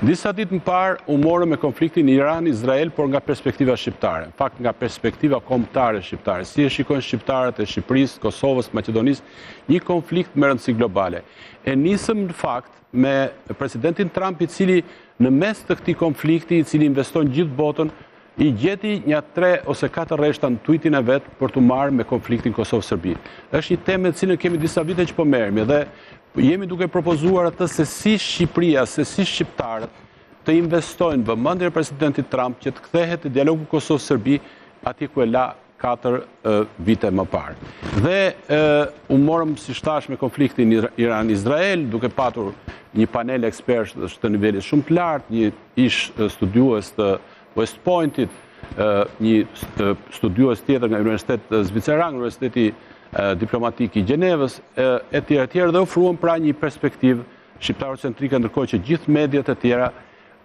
Disa ditë më parë u morëm me konfliktin Iran-Izrael, por nga perspektiva shqiptare. Në fakt, nga perspektiva kombëtare shqiptare. Si e shikojnë shqiptarët e Shqipërisë, Kosovës, Maqedonisë, një konflikt me rëndësi globale. E nisëm në fakt me presidentin Trump, i cili në mes të këtij konflikti, i cili investon gjithë botën, i gjeti një 3 ose 4 rreshta në tweetin e vet për të marrë me konfliktin Kosovë-Serbi. Është një temë me cilën kemi disa vite që po merremi dhe jemi duke propozuar atë se si Shqipëria, se si shqiptarët të investojnë vëmendjen e presidentit Trump që të kthehet te dialogu Kosovë-Serbi atje ku e la 4 vite më parë. Dhe u morëm si thash me konfliktin Iran-Izrael, duke patur një panel ekspertësh të nivelit shumë të lartë, një ish studiues të West Pointit, një studiues tjetër nga Universiteti Zviceran, Universiteti Diplomatik i Gjenevës, e tjerë dhe ofruan pra një perspektivë shqiptarocentrike, ndërkohë që gjithë mediat e tjera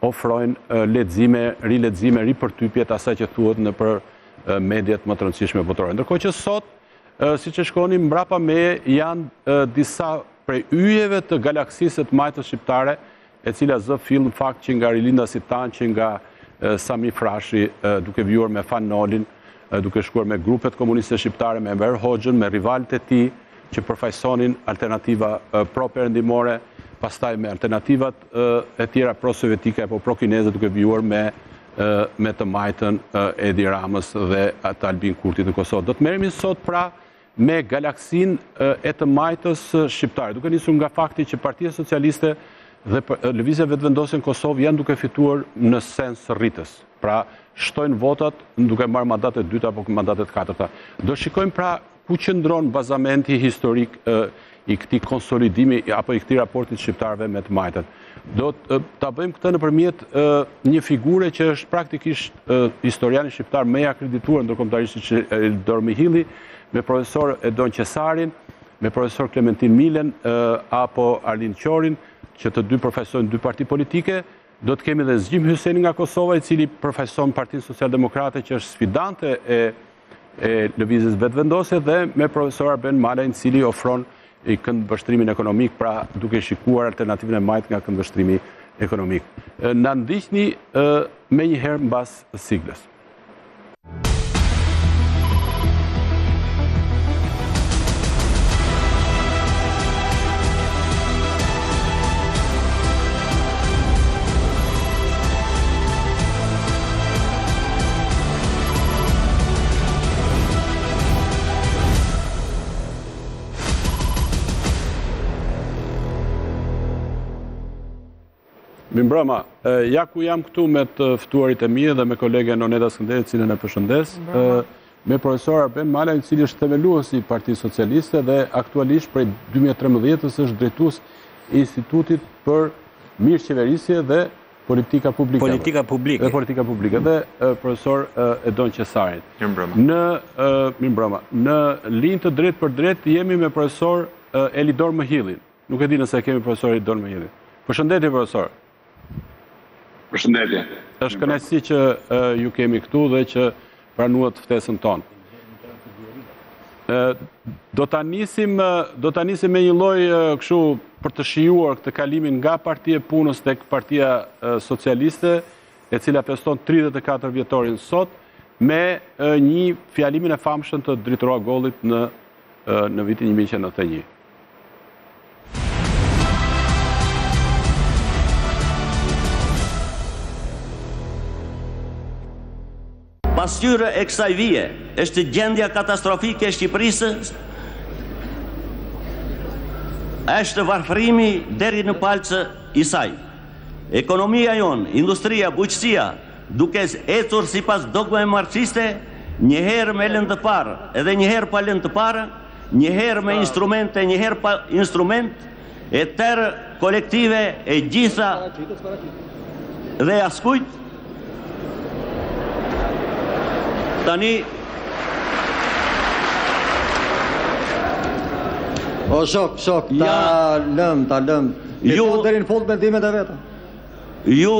ofrojnë lexime, ripërtypje të asaj që thuhet nëpër mediat më të rëndësishme botërore. Ndërkohë që sot, siç e shkruani mbrapa meje, janë disa prej yjeve të galaksisë të majtës shqiptare, e cila zë fill në fakt që nga Rilinda Sitan, që nga Sami Frashi, duke vjuar me Fan Nolin, duke shkuar me grupet komuniste shqiptare, me Enver Hoxhën, me rivalët e tij që përfaqësonin alternativa pro-perëndimore, pastaj me alternativat e tjera pro-sovjetike apo pro-kineze, duke vjuar me të majtën Edi Ramës dhe atë Albin Kurtit në Kosovë. Do të merremi sot pra me galaksinë e të majtës shqiptare, duke nisur nga fakti që Partia Socialiste dhe lëvizja vetëvendosje në Kosovë janë duke fituar në sens rritës. Pra, shtojnë votat duke marrë mandatet 2 apo mandatet 4. Do shikojmë pra ku qëndron bazamenti historik i këtij konsolidimi apo i këtij raportit shqiptarëve me të majtën. Do ta bëjmë këtë nëpërmjet një figure që është praktikisht historiani shqiptar më i akredituar ndërkombëtarisht që Eldor Mihilli, me profesor Edon Qesarin, me profesor Klementin Milen apo Arlin Qorin, që të dy përfaqësojnë 2 parti politike. Do të kemi dhe Zgjim Hyseni nga Kosova, i cili përfaqëson Partinë Socialdemokrate, që është sfidante e lëvizjes vetëvendosje, dhe me profesor Arben Malajn, i cili ofron i këndvështrimin ekonomik, pra duke shikuar alternativën e majtë nga këndvështrimi ekonomik. Na ndiqni me një herë mbas siglës. Mimbrama, ja ku jam këtu me të ftuarit e mia dhe me kolegen Noneda Skënderi, cilën e përshëndes, me profesor Arben Malajn, i cili është themeluesi i Partisë Socialiste dhe aktualisht prej 2013 është drejtues i Institutit për Mirëqeverisje dhe Politika Publike. Politika Publike. Dhe profesor Edon Qesarin. Mimbrama, në linjë të drejtë për drejtë jemi me profesor Elidor Mihillin. Nuk e di nëse kemi profesor Elidor Mihillin. Përshëndetje, profesor. Përshëndetje. Është kënaqësi që ju kemi këtu dhe që pranuat ftesën tonë. Do ta nisim me një lloj kështu për të shijuar këtë kalimin nga Partia e Punës tek Partia Socialiste, e cila feston 34 vjetorin sot, me një fjalimin e famshëm të Dritë Roagollit në vitin 1991. Pasqyrë e kësaj vije është gjendja katastrofike e Shqipërisë, është varfërimi deri në palcë i saj. Ekonomia jonë, industria, bujqësia, duke ecur sipas dogmave marksiste, njëherë me lëndë të parë edhe njëherë pa lëndë të parë, njëherë me instrumente, njëherë pa instrument, e tërë kolektive e gjitha dhe askujt. Tani o shok, ta lëm. Ju deri në fund mendimet e veta. Ju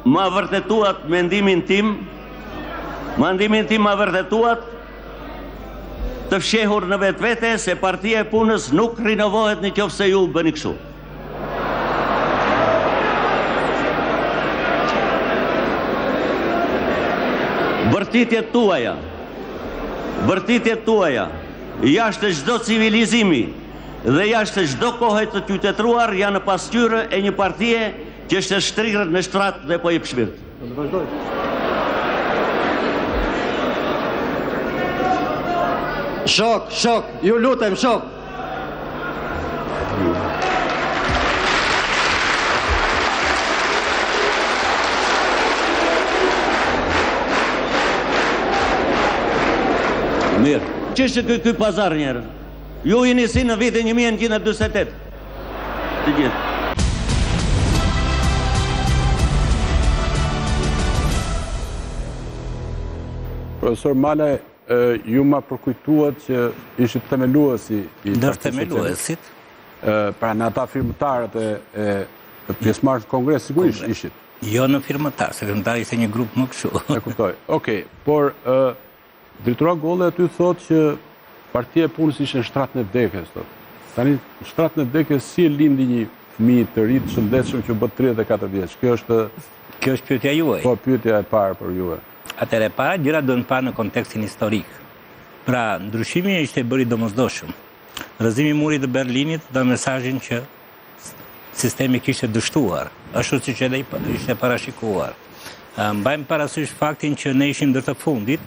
ma vërtetuat mendimin tim ma vërtetuat të fshehur në vetvete se Partia e Punës nuk rinovohet në qoftë se ju bëni kështu. Bërtitjet tuaja, jashtë çdo civilizimi dhe jashtë çdo kohe të qytetëruar janë pasqyrë e një partie që është e shtrirë në shtrat dhe po jep shpirt. Shok, ju lutem, shok. Mirë. Ç'është ky pazar njerë? Ju i nisi në vitin 1948. Të gjithë. Profesor Malaj, ju ma përkujtuat që ishit themeluesi i Ndërthemeluesit? Pra në ata firmëtarët e pjesëmarrës të Kongres, sigurisht ishit. Jo në firmëtar, se firmëtar ishte një grup më kështu. E kuptoj. Okej, por drejtori Golle aty thotë që Partia e Punës ishte në shtratën e vdekjes, thotë. Tani në shtratën e vdekjes si e lindi një fëmijë të ri të shëndetshëm që bë 34 vjeç. Kjo është pyetja juaj. Po, pyetja e parë për juve. Atëherë para gjërat duhen parë në kontekstin historik. Pra, ndryshimi ishte bërë i domosdoshëm. Rrëzimi i murit të Berlinit dha mesazhin që sistemi kishte dështuar, ashtu siç edhe ishte parashikuar. Mbajmë parasysh faktin që ne ishim ndër të fundit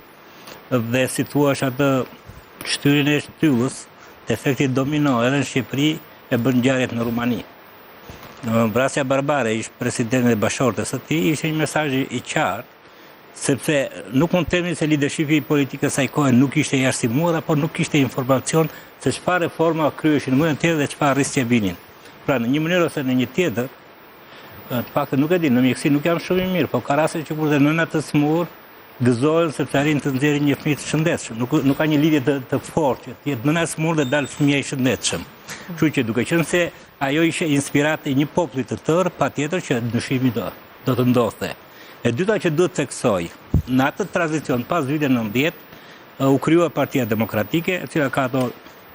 dhe si thua atë shtyrjen e shtyllës të efektit domino edhe në Shqipëri e bën ngjarjet në Rumani. Vrasja barbare ish presidenti e bashortës së tij ishte një mesazh i qartë, sepse nuk mund të themi se leadershipi i politikës së kohë nuk ishte jashtësimuar apo nuk kishte informacion se çfarë reforma kryeshin në mënyrë tjetër dhe çfarë rrisje vinin. Pra në një mënyrë ose në një tjetër, të paktën nuk e di, në mjeksi nuk jam shumë i mirë, po ka raste që kur dhe nëna të smur gëzohen sepse arrin të nxjerrin një fëmijë të shëndetshëm. Nuk ka një lidhje të fortë që të jetë nëna e smur dhe dal fëmia i shëndetshëm. Kështu që duke qenë se ajo ishte inspirate e një populli të tërë, patjetër që ndryshimi do të ndodhte. E dyta që duhet theksoj, në atë tranzicion pas vitit 90 u krijua Partia Demokratike, e cila ka ato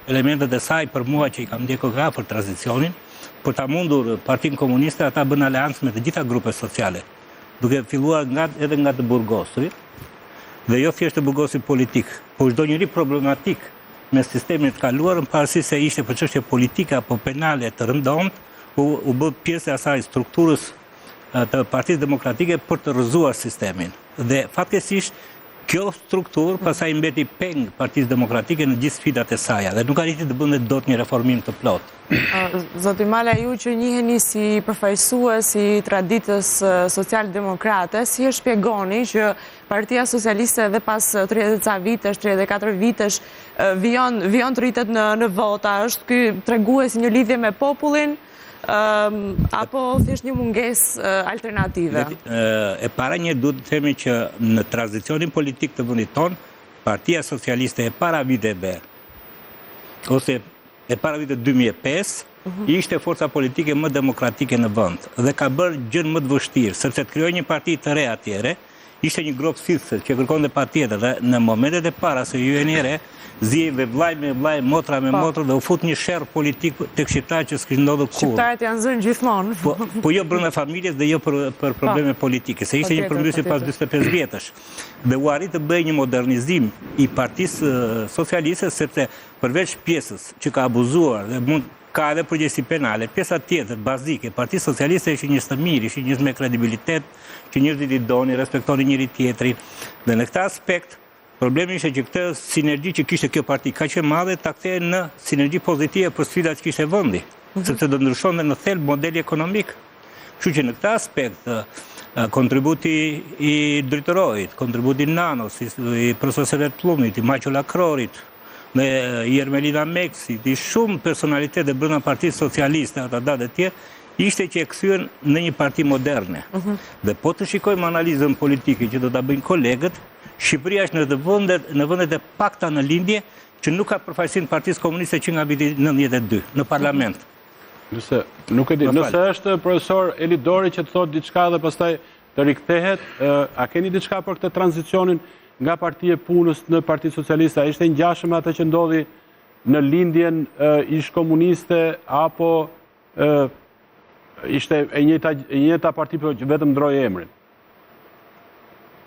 elementet e saj për mua që i kam ndjekur nga për tranzicionin, për ta mundur Partinë Komuniste ata bën aleancë me të gjitha grupet sociale, duke filluar edhe nga të burgosit, dhe jo thjesht të burgosit politik, por çdo njëri problematik me sistemin të kaluar, në parësi se ishte për çështje politike apo penale të rëndomt, u bë pjesë e asaj strukturës të Partisë Demokratike për të rrëzuar sistemin. Dhe fatkeqësisht kjo strukturë pastaj mbeti peng Partisë Demokratike në gjithë sfidat e saj dhe nuk arriti të bënte dot një reformim të plotë. Zoti Mala, ju që njiheni si përfaqësues i traditës social-demokrate, si e shpjegoni që Partia Socialiste edhe pas 30 vitesh, 34 vitesh vijon të rritet në vota, është ky treguesi një lidhje me popullin? Apo thjesht një mungesë alternative? E para një duhet të themi që në tranzicionin politik të vendit tonë, Partia Socialiste e para viteve, ose e para vitet 2005, ishte forca politike më demokratike në vend dhe ka bërë gjën më të vështirë, sepse të krijojë një parti të re atjere, ishte një grop thithse që kërkonte patjetër dhe në momentet e para se ju jeni re, zihej vllaj me vllaj, motra me motrë dhe u fut një sherr politik tek shqiptarët që s'kishte ndodhur kurrë. Shqiptarët janë zënë gjithmonë. Po jo brenda familjes dhe jo për probleme politike, se ishte një përmbysje pas 45 vjetësh. Dhe u arrit të bëjë një modernizim i Partisë Socialiste, sepse përveç pjesës që ka abuzuar dhe ka edhe përgjegjësi penale, pjesa tjetër bazike, Partia Socialiste ishte njerëz të mirë, ishte njerëz me kredibilitet, që njerëzit i donin, respektonin njëri tjetrin. Dhe në këtë aspekt problemi ishte që këtë sinergji që kishte kjo parti kaq e madhe ta kthehej në sinergji pozitive për sfidat që kishte vendi, sepse do ndryshonte në thelb modeli ekonomik. Kështu që në këtë aspekt kontributi i drejtorit, kontributi i Nanos, i profesorëve të Plumit, i Maqolla Krorit, dhe i Ermelina Meksit, i shumë personalitete brenda Partisë Socialiste ata datë e tjerë, ishte që e kthyen në një parti moderne. Dhe po të shikojmë analizën politike që do ta bëjnë kolegët, Shqipëria është në vendet e pakta në lindje që nuk ka përfaqësinë Partisë Komuniste që nga viti 92 në parlament. Nuk e di, nëse është profesor Elidori që të thotë diçka dhe pastaj të rikthehet, a keni diçka për këtë tranzicionin nga Partia e Punës në Partinë Socialiste? A ishte ngjashëm atë që ndodhi në lindjen ish komuniste apo ishte e njëjta parti që vetëm ndroi emrin?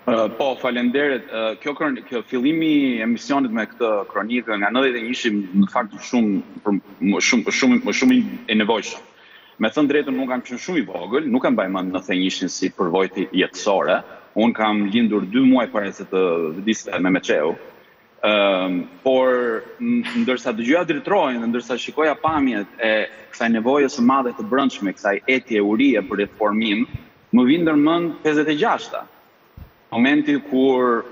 Po, falenderit. Kjo fillimi i emisionit me këtë kronikë nga 91-shi në fakt shumë e nevojshëm. Me thënë drejtën, unë kam qenë shumë i vogël, nuk kam mbaj mend 91-shin si përvojë jetësore. Unë kam lindur 2 muaj para se të vdiste me Meqeu. Por ndërsa dëgjoja dritrojnë, ndërsa shikoja pamjet e kësaj nevojës së madhe të brendshme, kësaj etje urie për reformim, më vjen ndërmend 56-ta. Momenti kur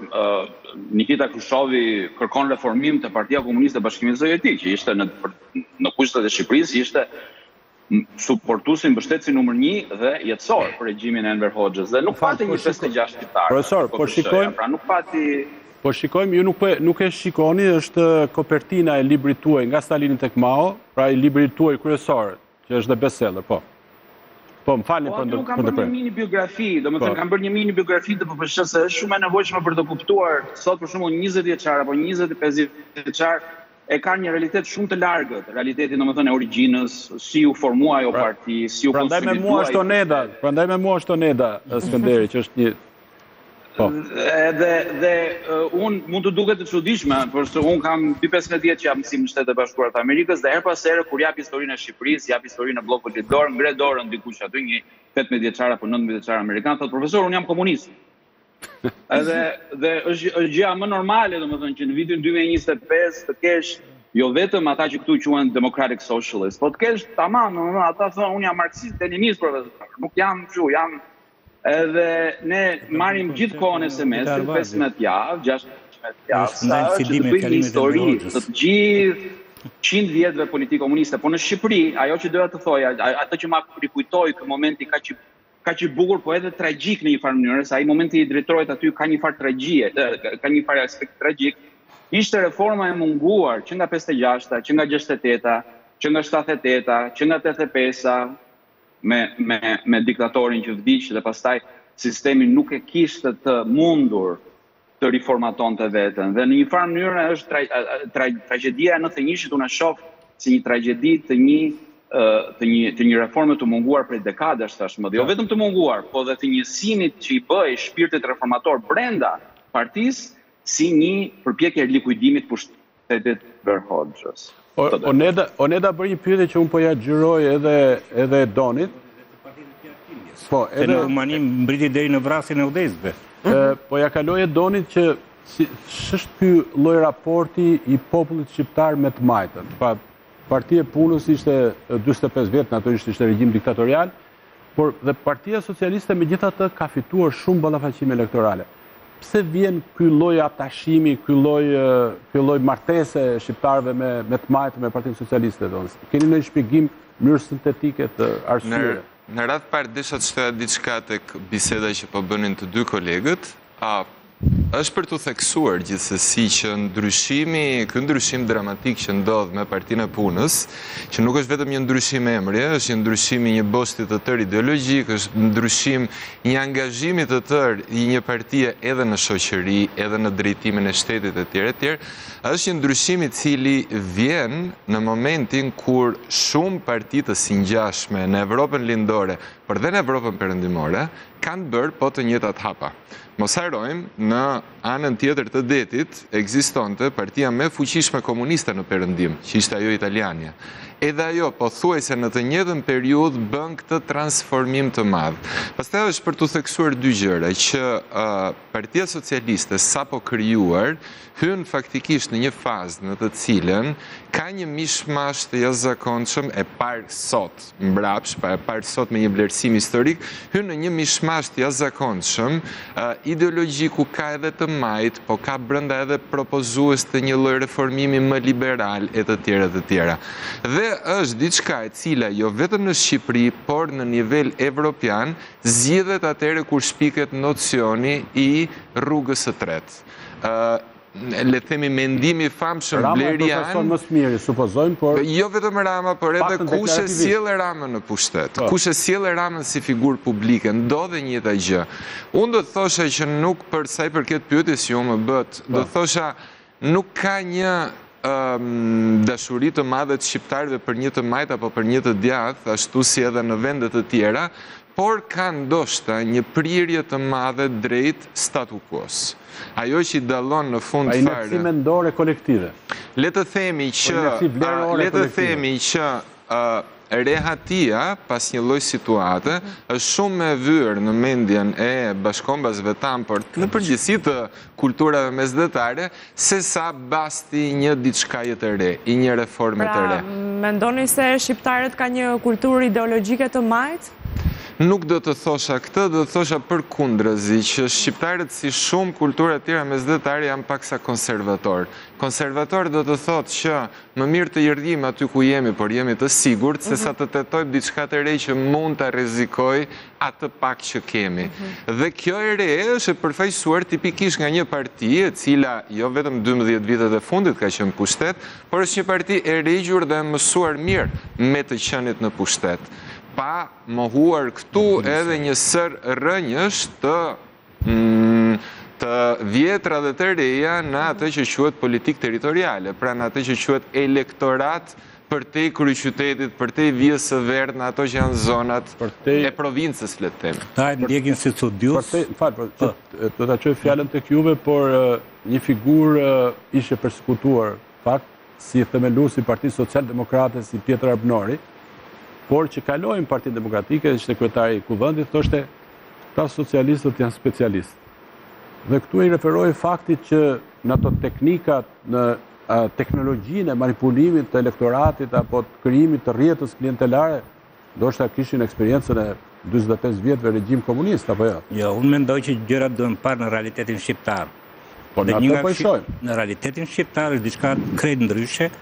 Nikita Khrushchevi kërkon reformim të Partia Komuniste e Bashkimit Sovjetik, që ishte në kushtet e Shqipërisë, ishte suportuesi mbështetësi numër 1 dhe jetësor për regjimin e Enver Hoxhës. Dhe nuk pati një 56 shqiptar. Profesor, po shikojmë, pra nuk pati. Po shikojmë, ju nuk e shikoni, është kopertina e librit tuaj nga Stalini tek Mao, pra i librit tuaj kryesor, që është dhe bestseller, po. Po, më falni për ndërprerje. Kam bërë një mini biografi, domethënë kam bërë një mini biografi të PPSH-s, është shumë e nevojshme për të kuptuar sot për shembull 20 vjeçar apo 25 vjeçar e kanë një realitet shumë të largët, realitetin domethënë e origjinës, si u formua ajo parti, si u konstituua. Prandaj me mua është Oneda Skënderi, që është një Dhe unë mund të duket të çuditshme, përse unë kam 15 vjet që jam mësim në Shtetet e Bashkuara të Amerikës dhe her pas here kur jap historinë e Shqipërisë, jap historinë e bllokut litor, ngre dorën dikush aty, një 18 vjeçar apo 19 vjeçar amerikan, thotë profesor, unë jam komunist. Dhe është gjëja më normale, domethënë, që në vitin 2025 të kesh jo vetëm ata që këtu quhen democratic socialist, po të kesh tamam, ata thonë unë jam marksist, leninist, profesor, nuk jam kështu, jam. Edhe ne marrim gjithë kohën e semestrit, 15 javë, 16 javë, që të bëjmë histori të të gjithë 100 vjetëve politikë komuniste. Po në Shqipëri, ajo që doja të thoja, ato që ma rikujtoj këtë momenti ka që bukur, po edhe tragjik në një farë mënyrë, se ai momenti i drejtorit aty ka një farë tragjie, ka një farë aspekt tragjik, ishte reforma e munguar që nga 56-ta, që nga 68-ta, që nga 78-ta, që nga 85-ta, me diktatorin që vdiq dhe pastaj sistemi nuk e kishte të mundur të riformatonte veten. Dhe në një farë mënyrë është tragjedia e 91-shit unë shoh si një tragjedi të një reforme të munguar prej dekadash tashmë. Jo vetëm të munguar, po dhe të njësimit që i bëj shpirtit reformator brenda partisë si një përpjekje e likuidimit pushtetit Enver Hoxhës. Oneda bërë një pyetje që unë po ja xhiroj edhe Donit. Po, edhe në Rumani mbriti deri në vrasjen e udhëzëve. Po ja kaloj Donit që ç'është ky lloj raporti i popullit shqiptar me të majtën. Pa Partia e Punës ishte 45 vjet, natyrisht ishte regjim diktatorial, por dhe Partia Socialiste megjithatë ka fituar shumë ballafaqime elektorale. Pse vjen ky lloj atashimi, ky lloj martese shqiptarëve me të majtë me Partinë Socialiste? Keni ndonjë shpjegim mënyrë sintetike të arsyeve? Në radhë parë desha të shtoja diçka tek biseda që po bënin të dy kolegët, është për të theksuar gjithsesi që ky ndryshim dramatik që ndodh me Partinë e Punës, që nuk është vetëm një ndryshim emri, është një ndryshim i një bosti të tërë ideologjik, është ndryshim një angazhimi të tërë i një partie edhe në shoqëri, edhe në drejtimin e shtetit etj. Është një ndryshim i cili vjen në momentin kur shumë parti të singjashme në Evropën lindore, por dhe në Evropën perëndimore, kanë bërë po të njëjtat hapa. Mos harrojmë, në anën tjetër të detit ekzistonte partia më e fuqishme komuniste në Perëndim, që ishte ajo Italiania. Edhe ajo pothuajse në të njëjtën periudhë bën këtë transformim të madh. Pastaj është për të theksuar dy gjëra, që Partia Socialiste sapo krijuar hyn faktikisht në një fazë në të cilën ka një mishmash të jashtëzakonshëm e parë sot, mbrapsht, e parë sot me një vlerësim historik, hyn në një mishmash të jashtëzakonshëm ideologjik ku ka edhe të majt, po ka brenda edhe propozues të një lloj reformimi më liberal e të tjera. Dhe është diçka e cila jo vetëm në Shqipëri, por në nivel evropian, zgjidhet atëherë kur shpiket nocioni i rrugës së tretë. Le themi mendimi famshëm blerian. Rama do të më së miri, supozojmë, por jo vetëm Rama, por edhe kush e sjell Ramën në pushtet. Kush e sjell Ramën si figurë publike, ndodhe njëjta gjë. Unë do të thosha që nuk për sa i përket pyetjes që më bët, do të thosha nuk ka një dashuri të madhe të shqiptarëve për një të majt apo për një të djathtë, ashtu si edhe në vende të tjera, por ka ndoshta një prirje të madhe drejt statu quos. Ajo që i dallon në fund fare. Inerci mendore kolektive. Le të themi që rehatia pas një lloj situate është shumë me vyrë në mendjen e bashkombasve tanë, por në përgjithësi të kulturave mesdhetare, se sa basti një diçkaje të re, i një reforme të re. Mendoni se shqiptarët ka një kulturë ideologjike të majtë? Nuk do të thosha këtë, do të thosha përkundrazi që shqiptarët si shumë kultura tjera mesdhetare janë paksa konservator. Konservator do të thotë që më mirë të jerdhim aty ku jemi, por jemi të sigurt, se sa të tetojmë diçka të re që mund të rrezikoj atë pak që kemi. Dhe kjo e re është e përfaqësuar tipikisht nga një parti e cila jo vetëm 12 vitet e fundit ka qenë pushtet, por është një parti e regjur dhe e mësuar mirë me të qenit në pushtet. Pa mohuar këtu edhe një sër rënjësh të vjetra dhe të reja në atë që quhet politikë territoriale, pra në atë që quhet elektorat përtej kryeqytetit, përtej vijës së verdhë, në ato që janë zonat e provincës, le të themi. Ta e ndjekin si studius. Do ta çoj fjalën tek juve, por një figurë ishte përsekutuar fakt si themeluesi i Partisë Social-Demokrate si Pjetër Arbnori, por që kalojnë Partinë Demokratike, ishte kryetari i kuvendit, thoshte ta socialistët janë specialistë. Dhe këtu i referoi faktit që në ato teknikat, në teknologjinë e manipulimit të elektoratit apo të krijimit të rrjetës klientelare, ndoshta kishin eksperiencën e 45 vjetëve regjim komunist apo jo? Jo, unë mendoj që gjërat duhen parë në realitetin shqiptar. Por në atë po i shohim. Në realitetin shqiptar është diçka krejt ndryshe.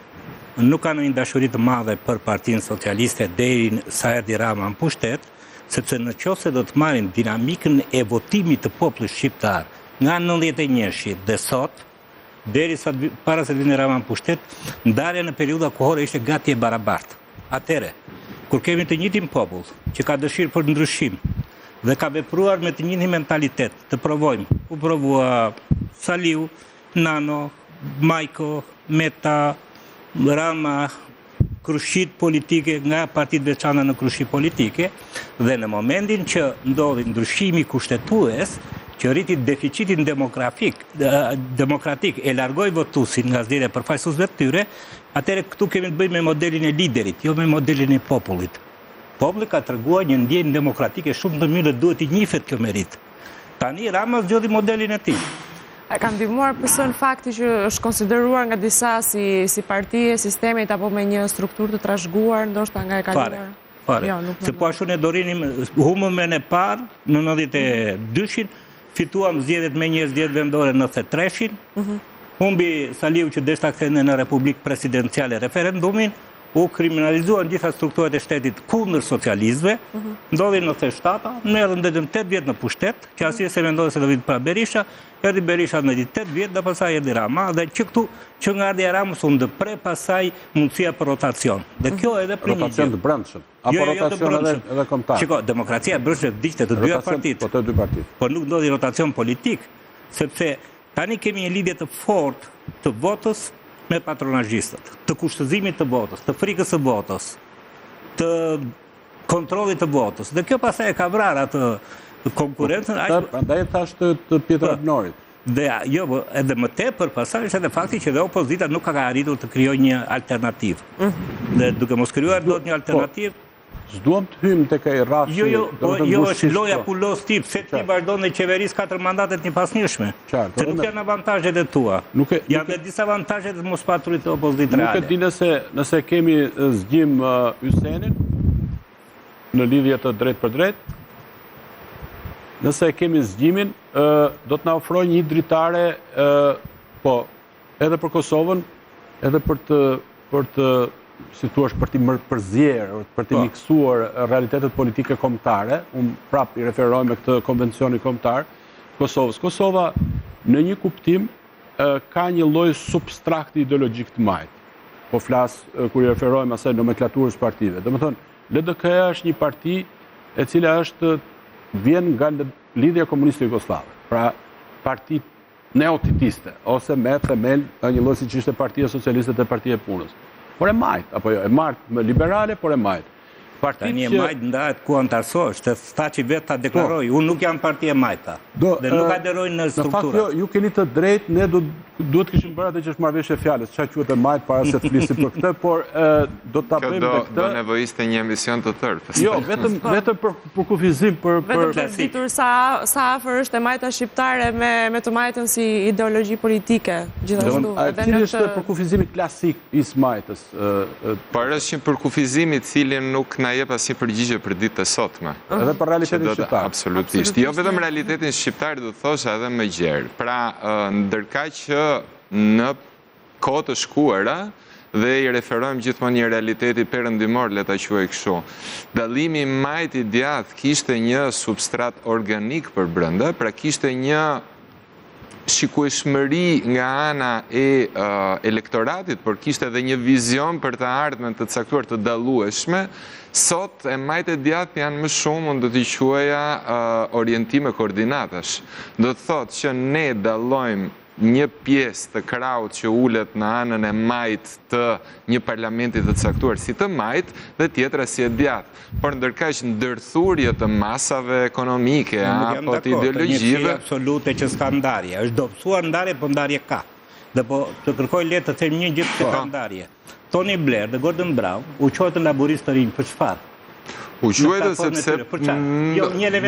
Nuk ka një dashuri të madhe për Partinë Socialiste deri sa erdhi Rama në pushtet, sepse në qoftë se do të marrin dinamikën e votimit të popullit shqiptar nga 91-shi dhe sot, deri sa para se të vinte Rama në pushtet, ndarja në periudha kohore ishte gati e barabartë. Atëre, kur kemi të njëjtin popull që ka dëshirë për ndryshim dhe ka vepruar me të njëjtin mentalitet, të provojmë. U provua Saliu, Nano, Majko, Meta, Rama, krushit politike nga partit veçana në krushit politike, dhe në momentin që ndodhi ndryshimi kushtetues, që rriti deficitin demokratik e largoi votuesin nga zgjedhja e përfaqësuesve të tyre, atëherë këtu kemi të bëjmë me modelin e liderit, jo me modelin e popullit. Populli ka treguar një ndjenjë demokratike shumë të mirë dhe duhet i njihet kjo merit. Tani Rama zgjodhi modelin e tij. Ka ndihmuar pësën fakti që është konsideruar nga disa si parti e sistemit apo me një strukturë të trashëguar, ndoshta nga e kaluar? Fare. Se po ashtu ne dorinim, humëm e parë në 92-shin, fituam zgjedhjet me një zgjedhje vendore në 93-shin, humbi Saliu që deshta kthente në Republikë Presidenciale referendumin, u kriminalizuan gjitha strukturat e shtetit kundër socialistëve, ndodhi në 97, ne erdhëm vetëm 8 vjet në pushtet, që asnjë se mendoi se do vit pra Berisha, erdhi Berisha në 8 vjet, dhe pastaj erdhi Rama, dhe që këtu që nga ardhi Ramës u ndëpre pasaj mundësia për rotacion. Dhe kjo edhe për një rotacion të brendshëm, apo rotacion edhe kombëtar. Shiko, demokracia brendshme vdiqte të dyja partitë. Po të dy partitë. Por nuk ndodhi rotacion politik, sepse tani kemi një lidhje të fortë të votës me patronazhistët, të kushtëzimit të votës, të frikës së votës, të kontrollit të votës. Dhe kjo pastaj e ka vrarë atë konkurrencën. Prandaj thash të Pjetër Arbnorit. Dhe jo, edhe më tepër pastaj është edhe fakti që dhe opozita nuk ka arritur të krijojë një alternativë. Dhe duke mos krijuar dot një alternativë, s'duam të hymë tek ai rasti. Jo, është loja pulos tip, se ti vazhdon në qeverisë 4 mandatet një pasnjëshme. Se nuk janë avantazhet e tua. Janë dhe disavantazhet të mos paturit të opozitë reale. Nuk e di nëse kemi zgjim Ysenin në lidhje të drejt për drejt. Nëse kemi zgjimin, do të na ofrojë një dritare, po, edhe për Kosovën, edhe për të si thua për t'i përzier, për t'i miksuar realitetet politike kombëtare, unë prap i referoj me këtë konvencioni kombëtar Kosovës. Kosova në një kuptim ka një lloj substrakti ideologjik të majtë. Po flas kur i referojmë asaj nomenklaturës partive. Domethënë, LDK-ja është një parti e cila vjen nga lidhja komuniste jugoslave. Pra, parti neotitiste, ose me themel një lloj siç ishte Partia Socialiste dhe Partia e Punës. Por e majtë, apo jo, e martë me liberale, por e majtë. Tani e majt ndahet ku antarësosh, të tha që vetë ta deklaroj, unë nuk jam parti e majta, dhe nuk aderojnë në struktura. Në fakt, ju keni të drejt, ne duhet kishim bërë atë që është marrëveshje fjalës, çka quhet e majt para se të flisim për këtë, por do ta bëjmë me këtë. Do nevojiste një emision të tërë. Jo, vetëm për kufizim, për ditur sa afër është e majta shqiptare me të majtën si ideologji politike, gjithashtu. Cili është për kufizimin klasik i së majtës? Por është një për kufizim i cili nuk na jep asnjë përgjigje për ditët e sotme. Edhe për realitetin shqiptar. Absolutisht. Jo vetëm realitetin shqiptar, do të thosha edhe më gjerë. Pra, ndërkaq që në kohë të shkuara dhe i referojmë gjithmonë një realiteti perëndimor, le ta quaj kështu. Dallimi i majt i djathtë kishte një substrat organik për brenda, pra kishte një shikueshmëri nga ana e elektoratit, por kishte edhe një vizion për të ardhmen të caktuar të dallueshme. Sot e majt e djathtë janë më shumë, unë do t'i quaja orientime koordinatash. Do të thotë që ne dallojmë një pjesë të kraut që ulet në anën e majt të një parlamentit të caktuar si të majt dhe tjetra si e djathtë. Por ndërkaq ndërthurje të masave ekonomike apo të ideologjive. Një absolute që s'ka ndarje. Është dobësuar ndarje, po ndarje ka. Dhe po të kërkoj letë të them një gjë që ka ndarje. Tony Blair dhe Gordon Brown u quajtën laboristë të rinj për çfarë? U quajtën sepse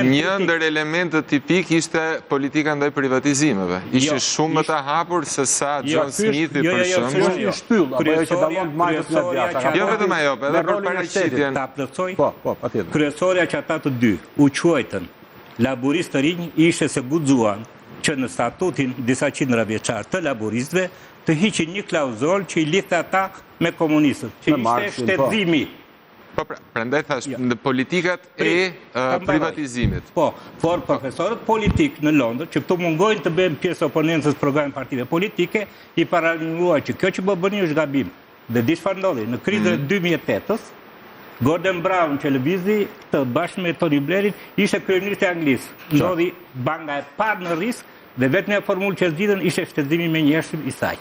një ndër elementët tipik ishte politika ndaj privatizimeve. Ishte shumë më të hapur se sa John Smithi për shembull. Jo, shtyll, apo ajo që dallon majtës nga djathta. Jo vetëm ajo, edhe për paraqitjen. Ta plotësoj. Po, patjetër. Kryesorja që ata të dy u quajtën laboristë të rinj ishte se guxuan që në statutin disa qindra vjeçar të laboristëve të hiqin një klauzol që i lidhte ata me komunistët, që ishte shtetëzimi. Po, prandaj thash, në politikat e privatizimit. Po, por profesorët politik në Londër, që këtu mungojnë të bëjmë pjesë oponencës programin partive politike, i paralajmëruar që kjo që bëni është gabim. Dhe di çfarë ndodhi, në krizën e 2008-s, Gordon Brown që lëvizi të bashkë me Tony Blairin ishte kryeministri anglisë. Ndodhi banga e parë në risk dhe vetëm formulë që zgjidhen ishte shtetëzimi me njerëzim i saj.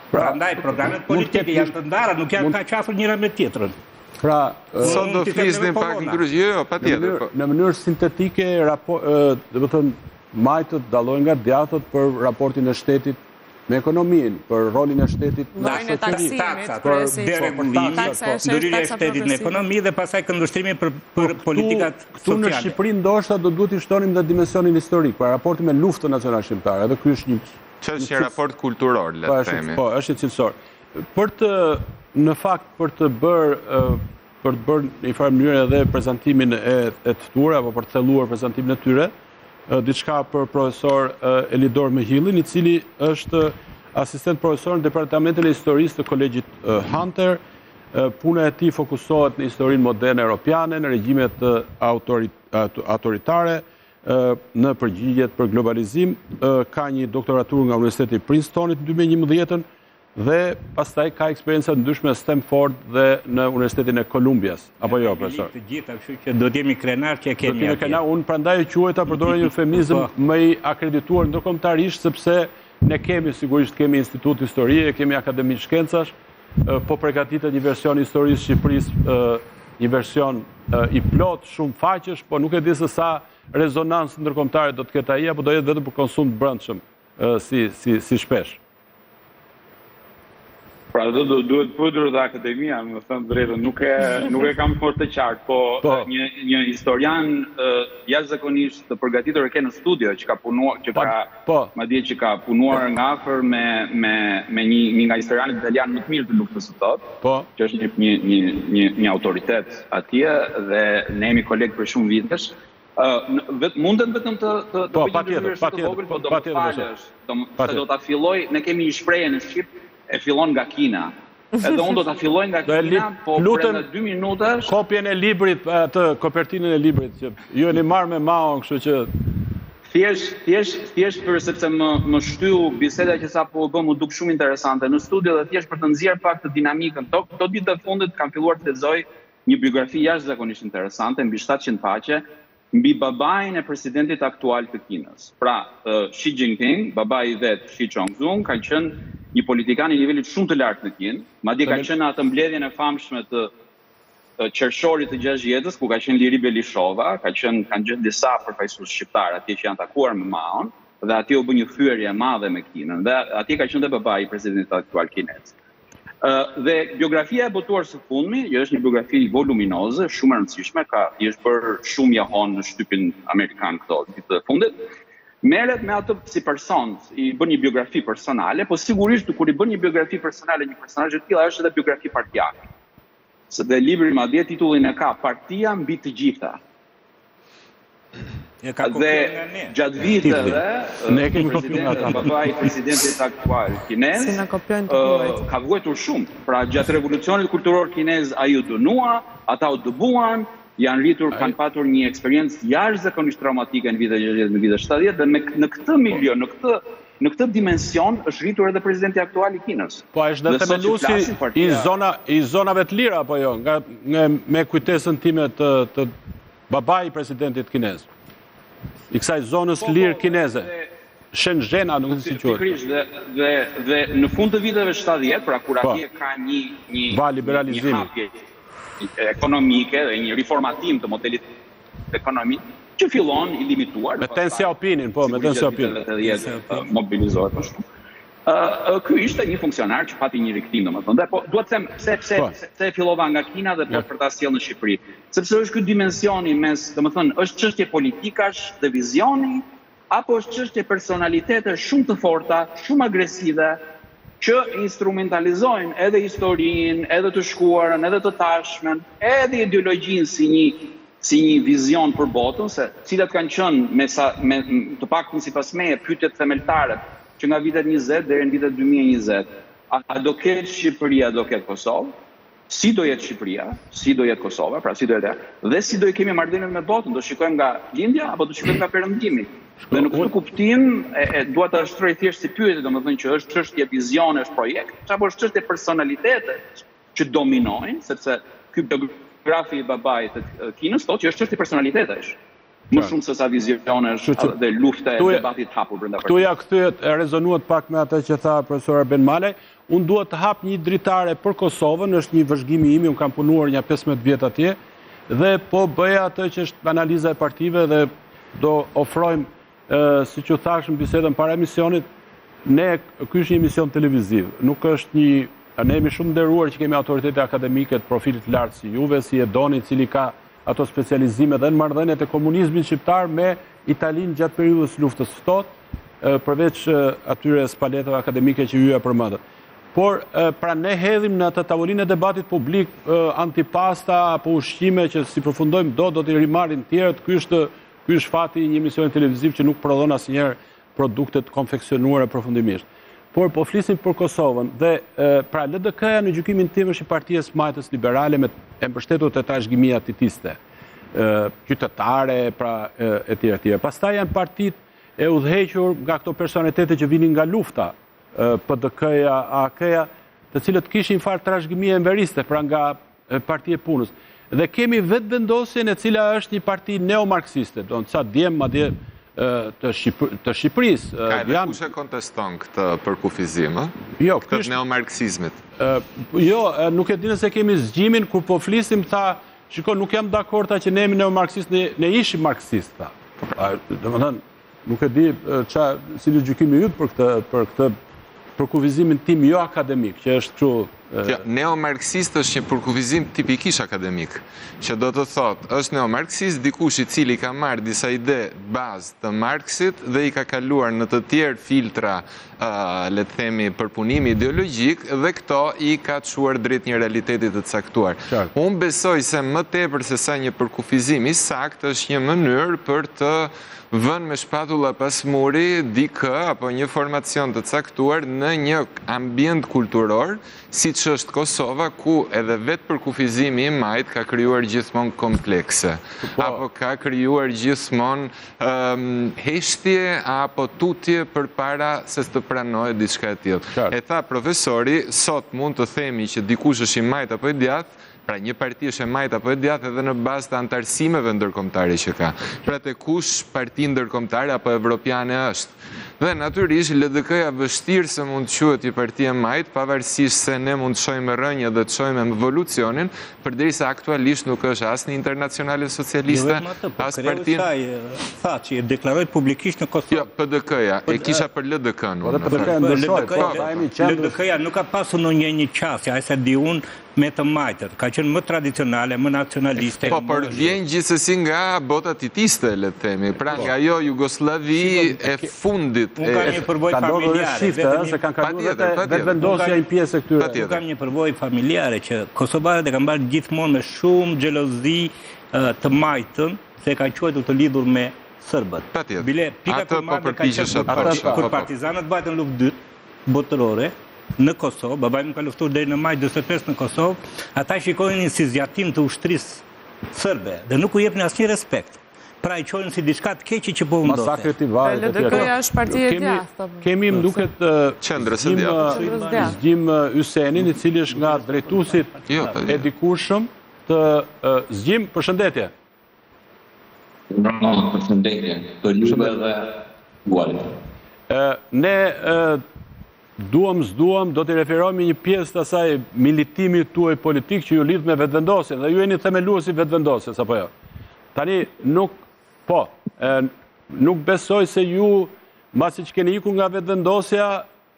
Prandaj programet politike janë të ndara, nuk janë ka qafur njëra me tjetrën. Pra, sot do flisnim pak ndryshe. Jo, patjetër. Në mënyrë sintetike, do të thënë, majtët dallojnë nga djathtët për raportin e shtetit me ekonominë, për rolin e shtetit në shoqëri, për deregulimin, ndryrja e shtetit në ekonomi dhe pastaj këndvështrimi për politikat sociale. Këtu në Shqipëri ndoshta do duhet i shtonim dhe dimensionin historik, pra raporti me luftën nacionale shqiptare, edhe ky është një raport kulturor, le të themi. Po, është i cilësor. Në fakt, për të bërë në një farë mënyrë edhe prezantimin e të ftuar apo për të thelluar prezantimin e tyre, diçka për profesor Elidor Mihillin, i cili është asistent profesor në Departamentin e Historisë të Kolegjit Hunter. Puna e tij fokusohet në historinë moderne europiane, në regjimet autoritare, në përgjigjet për globalizim. Ka një doktoraturë nga Universiteti i Princetonit në 2011 dhe pastaj ka eksperjenca ndryshme në Stanford dhe në Universitetin e Kolumbias. Apo jo, profesor? Të gjitha, kështu që do të jemi krenar që e kemi atje. Unë prandaj quajta përdorë një eufemizëm më i akredituar ndërkombëtarisht, sepse ne sigurisht kemi Institut Historie, kemi Akademi Shkencash, po përgatitet një version historisë Shqipërisë, një version i plot, shumë faqesh, po nuk e di se sa rezonancë ndërkombëtare do të ketë ai, apo do jetë vetëm për konsum të brendshëm, si shpesh. Pra, duhet pyetur dhe akademia, më thënë drejtën, nuk e kam fort të qartë, po një historian jashtëzakonisht të përgatitur e ke në studio, që ka punuar, që ka punuar nga afër me një nga historianët italianë më të mirë të luftës së totë, që është një autoritet atje dhe ne jemi kolegë për shumë vitesh. Mundet vetëm të bëjmë të vogël, po do të falësh, se do ta filloj, ne kemi një shprehje në Shqip, e fillon nga Kina. Edhe unë do ta filloj nga Kina, po për 2 minutash. Kopjen e librit, atë kopertinën e librit, që ju e një marrë me Mao, kështu që... Thjesht për sepse më shtyu biseda që sa po bëm më duk shumë interesante në studio dhe thjesht për të nxjerrë pak të dinamikën. Këto ditë të fundit kam filluar të lexoj një biografi jashtëzakonisht interesante, mbi 700 faqe, mbi babain e presidentit aktual të Kinës. Pra, Xi Jinping, babai i vet Xi Chongzung, ka qenë një politikan i nivelit shumë të lartë në Kinë, madje ka qenë atë mbledhjen e famshme të qershorit të 6 ku ka qenë Liri Belishova, kanë qenë disa përfaqësues shqiptar atje që janë takuar me Maon, dhe atje u bë një thyerje e madhe me Kinën, dhe atje ka qenë dhe babai i presidentit aktual kinez. Dhe biografia e botuar së fundmi, që është një biografi voluminoze, shumë e rëndësishme, i është bërë shumë jahon në shtypin amerikan këto ditë të fundit, merret me atë si person, i bën një biografi personale, po sigurisht kur i bën një biografi personale një personazh të tillë është edhe biografi partijake. Se dhe libri madje titullin e ka Partia mbi të gjitha. Dhe gjatë viteve, babai i presidentit aktual kinez ka vuajtur shumë. Pra gjatë revolucionit kulturor kinez ai u dënua, ata u dëbuan, janë rritur, kanë patur një eksperiencë jashtëzakonisht traumatike në vitet 60 në vitet 70 dhe në këtë milion, në këtë dimension është rritur edhe presidenti aktual i Kinës. Po është dhe themeluesi i zonave të lira apo jo, me kujtesën time të babai i presidentit kinez. I kësaj zonës lirë kineze. Shenzhen, nuk e di si quhet. Dhe në fund të viteve 70, pra kur atje ka një liberalizimi ekonomike dhe një riformatim të modelit ekonomik që fillon i limituar. Me Deng Xiaopingin, me Deng Xiaopingin. Mobilizohet më shumë. Ky ishte një funksionar që pati një rikthim, domethënë. Po duhet të them pse fillova nga Kina dhe për ta sjellë në Shqipëri. Sepse është ky dimensioni mes, domethënë, është çështje politikash dhe vizioni, apo është çështje personalitete shumë të forta, shumë agresive, që instrumentalizojnë edhe historinë, edhe të shkuarën, edhe të tashmen, edhe ideologjinë si një vizion për botën, se cilat kanë qenë të paktën sipas meje pyetjet themeltare që nga vitet 20 deri në vitet 2020. A do ketë Shqipëria, do ketë Kosovë? Si do jetë Shqipëria, si do jetë Kosova, pra si do jetë, dhe si do i kemi marrëdhënien me botën, do shikojmë nga lindja apo do shikojmë nga perëndimi. Dhe në këtë kuptim dua ta shtroj thjesht si pyetje, domethënë që është çështje vizioni, është projekt, apo është çështje personalitete që dominojnë, sepse ky biografi i babait të Kinës thotë që është çështje personalitetesh. Më shumë se sa vizionesh dhe lufte e debatit hapur brenda partijës. Tuja kthehet rezonuat pak me atë që tha profesor Arben Malaj. Unë duhet të hap një dritare për Kosovën, është një vëzhgimi im, unë kam punuar një 15 vjet atje dhe po bëja atë që është analiza e partive dhe do ofrojmë, siç u thash në bisedën para emisionit, ky është një emision televiziv, nuk është ne jemi shumë nderuar që kemi autoritete akademike të profilit të lartë si juve, si Edoni, i cili ka ato specializime dhe në marrëdhëniet e komunizmit shqiptar me Italinë gjatë periudhës luftës së ftohtë, përveç atyre spaletave akademike që ju ja përmendët. Por pra ne hedhim në atë tavolinë e debatit publik antipasta apo ushqime që si përfundojmë do t'i rimarrin tjerët. Ky është fati i një emisioni televiziv që nuk prodhon asnjëherë produkte të konfeksionuara përfundimisht. Por po flisim për Kosovën dhe pra LDK-ja në gjykimin tim është i Partisë Majtës Liberale me e mbështetur te trashëgimia titiste, qytetare, pra etj etj. Pastaj janë partitë e udhëhequr nga këto personalitete që vinin nga lufta, PDK-ja, AK-ja, të cilët kishin fare trashëgimie enveriste, pra nga Partia e Punës. Dhe kemi vetëvendosjen e cila është një parti neomarksiste, do në ca djem madje të Shqipërisë. Ka edhe kush e konteston këtë përkufizim, këtë neomarksizmit? Jo, nuk e di nëse kemi zgjimin, kur po flisim tha, shiko, nuk jam dakord që ne jemi neomarksist, ne ishim marksist, tha. Domethënë, nuk e di si në gjykimi yt për këtë përkufizimin tim jo akademik, që është kështu. Neomarksist është një përkufizim tipikisht akademik, që do të thotë, është neomarksist dikush i cili ka marrë disa ide bazë të Marksit dhe i ka kaluar në të tjerë filtra, le të themi, përpunimi ideologjik dhe këto i ka çuar drejt një realiteti të caktuar. Unë besoj se më tepër se sa një përkufizim i saktë është një mënyrë për të vënë me shpatulla pas muri dikë apo një formacion të caktuar në një ambient kulturor, si që është Kosova, ku edhe vetë përkufizimi i majt ka krijuar gjithmonë komplekse, apo ka krijuar gjithmonë heshtje apo tutje përpara se të pranohet diçka e tillë. E tha profesori, sot mund të themi që dikush është i majt apo i djathtë, pra një parti është e majt apo e djathtë edhe në bazë të antarësimeve ndërkombëtare që ka. Pra te kush parti ndërkombëtare apo evropiane është. Dhe natyrisht LDK-ja vështirë se mund të quhet një parti e majt, pavarësisht se ne mund të shojmë rënje dhe të shojmë evolucionin, përderisa aktualisht nuk është as një internacionale socialiste, as partin. Tha që e deklaroi publikisht në Kosovë. Jo, PDK-ja, e kisha për LDK-n. LDK-ja nuk ka pasur në një qasje, a se di unë me të majtët, ka qenë më tradicionale, më nacionaliste. Po, por vjen gjithsesi nga bota titiste, le të themi, pra nga jo Jugoslavi e fundit. Unë kam një përvojë familjare. Se kanë kaluar vetë vendosja një pjesë e këtyre. Unë kam një përvojë familjare që kosovarët e kanë bërë gjithmonë me shumë xhelozi të majtën, se ka quajtur të lidhur me serbët. Bile pika Atë po përpiqesh kur partizanët vajtën luftë dytë botërore në Kosovë, babaj më ka luftuar deri në maj 45 në Kosovë, ata shikonin si zgjatim të ushtrisë serbe dhe nuk u jepnin asnjë respekt. Pra i qonin si diçka të keqe që po ndodhte. Masakret i varet. LDK-ja është parti e djathtë. Kemi më duket qendrës së djathtë. Zgjim Hysenin, i cili është nga drejtuesit e dikurshëm të Zgjim, përshëndetje. Përshëndetje, për juve dhe gualit. Ne s'duam, do të referohemi një pjesë të asaj militimit tuaj politik që ju lidh me vetëvendosjen, dhe ju jeni themeluesi vetëvendosjes, apo jo? Tani, nuk besoj se ju, masi që keni ikur nga vetëvendosja,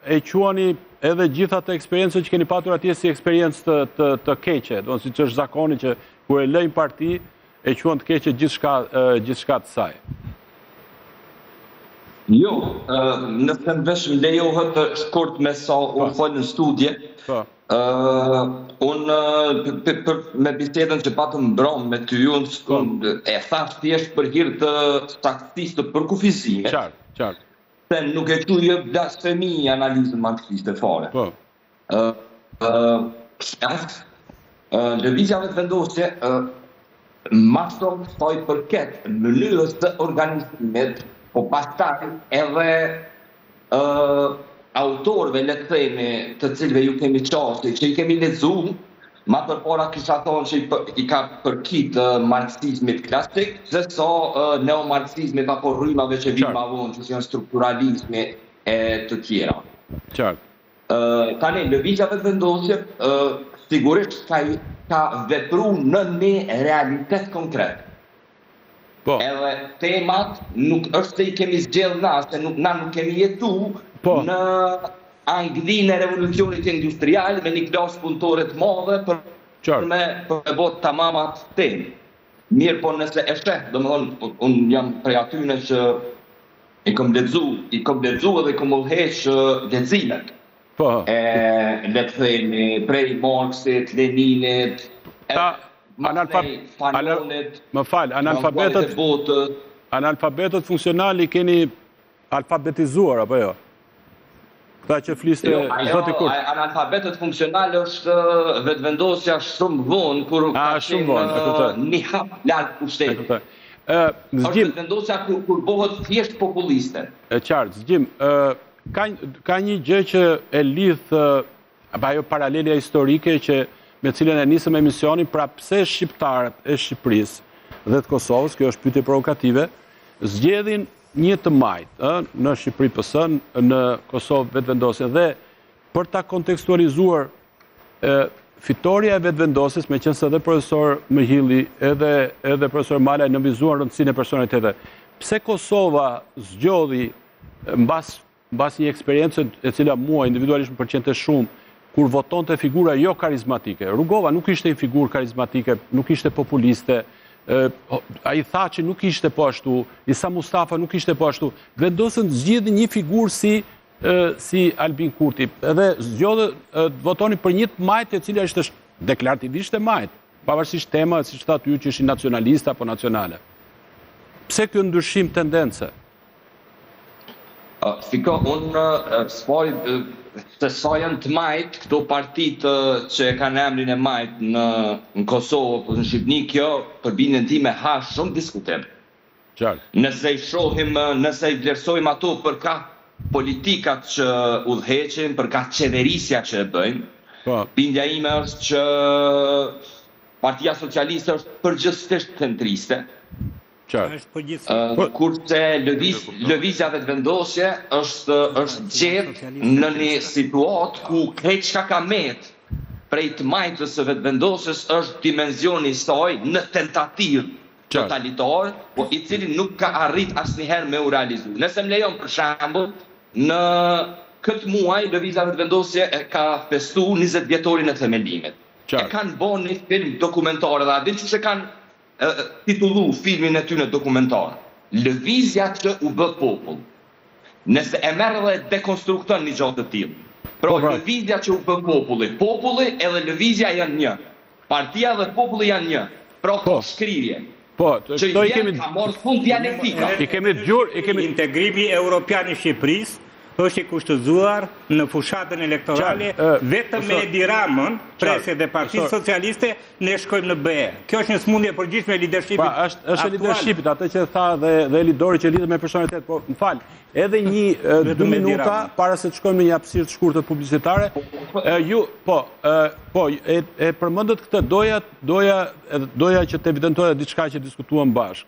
e quani edhe gjitha të eksperiencët që keni patur atje si eksperiencë të keqe, do si që është zakoni që kur e lejnë parti, e quan të keqe gjithçka të saj. Jo, nëse më vesh më lejohet shkurt me sa unë folë në studje, unë me bisedën që patëm mbram me ty, unë e thash thjesht për hir të saktësisë të përkufizimit. Qartë. Se nuk e quajë blasfemi analizën marksiste fare. Lëvizja vetëvendosje masëm sa i përket mënyrës të organizimit, po pastaj edhe autorëve, le të themi, të cilëve ju kemi qasë, që i kemi lexuar, ma përpara kisha thonë që i ka përkit marksizmit klasik, se sa neomarksizmit apo rrymave që vinë ma vonë, që janë strukturalizmi e të tjera. Qartë. Tani, lëvizja vetëvendosje sigurisht ka vepru në një realitet konkret. Edhe temat nuk është se i kemi zgjedhë na, se na nuk kemi jetu në anglinë e revolucionit industrial me një klasë punëtore të madhe për me botë tamamat temë. Mirë, po nëse e sheh, do më thonë, unë jam prej atyne që i kom lexu edhe i kom udhëheq leximet. Le të themi, prej Marxit, Leninit, më falë, analfabetët funksionali keni alfabetizuar, apo jo? Këta që fliste zoti Kurth. Analfabetët funksional është vetëvendosja shumë vonë, kur ka qenë një hap larg pushtetit. Është vetëvendosja kur bëhet thjesht populiste. Qartë, Zgjim, ka një gjë që e lidh ajo paralelja historike që me cilën e nisëm emisionin, pra pse shqiptarët e Shqipërisë dhe të Kosovës, kjo është pyetje provokative, zgjedhin një të majtë në Shqipëri PS, në Kosovë vetëvendosje, dhe për ta kontekstualizuar fitoria e vetëvendosjes, me qenë se edhe profesor Mihilli, edhe profesor Malaj në vizuar rëndësinë e personalitetit. Pse Kosova zgjodhi mbas një eksperiencë e cila mua individualisht më pëlqente shumë, kur voton të figura jo karizmatike. Rugova nuk ishte një figurë karizmatike, nuk ishte populiste, a i tha që nuk ishte po ashtu, Isa Mustafa nuk ishte po ashtu, vendosën të zgjidhin një figurë si Albin Kurti, edhe zgjodhë votoni për një të majtë e cila është deklarativisht e majtë, pavarësisht tema, si që thatë ju që ishin nacionalista apo nacionale. Pse kjo ndryshim tendence? Shiko, unë spoj se sa janë të majtë, këto partitë që kanë emrin e majtë në Kosovë, po në Shqipëni, kjo për bindjen time ha shumë diskutim. Nëse i shohim, nëse i vlerësojmë ato për ka politikat që udhëheqin, për ka qeverisja që e bëjmë, bindja ime është që Partia Socialiste është përgjithsisht centriste. Kurse lëvizja vetëvendosje është gjetë në një situatë ku krejt çka ka met prej të majtës së vetëvendosjes është dimensioni i saj në tentativë totalitar, po i cili nuk ka arrit asnjëherë me u realizu. Nëse më lejon për shembull, në këtë muaj lëvizja vetëvendosje ka festu 20 vjetorin e themelimit. E kanë bën një film dokumentar dhe a din që kanë titullu filmin e tyre dokumentar. Lëvizja që u bë popull. Nëse e merr dhe dekonstrukton një gjatë të tillë. Pra lëvizja që u bë populli edhe lëvizja janë një. Partia dhe populli janë një. Pra ka shkrirje. Që i ka marrë fund dialektika. Integrimi europian i Shqipërisë është i kushtëzuar në fushatën elektorale vetëm me Edi Ramën, presë dhe Partisë Socialiste, ne shkojmë në BE. Kjo është një smundje përgjithshme e leadershipit aktual. Është e leadershipit, atë që tha dhe Elidori që lidhet me personalitet, po më fal, edhe 2 minuta para se të shkojmë në një hapësirë të shkurtër publicitare. Ju e përmendët këtë doja që të evidentoja diçka që diskutuam bashkë.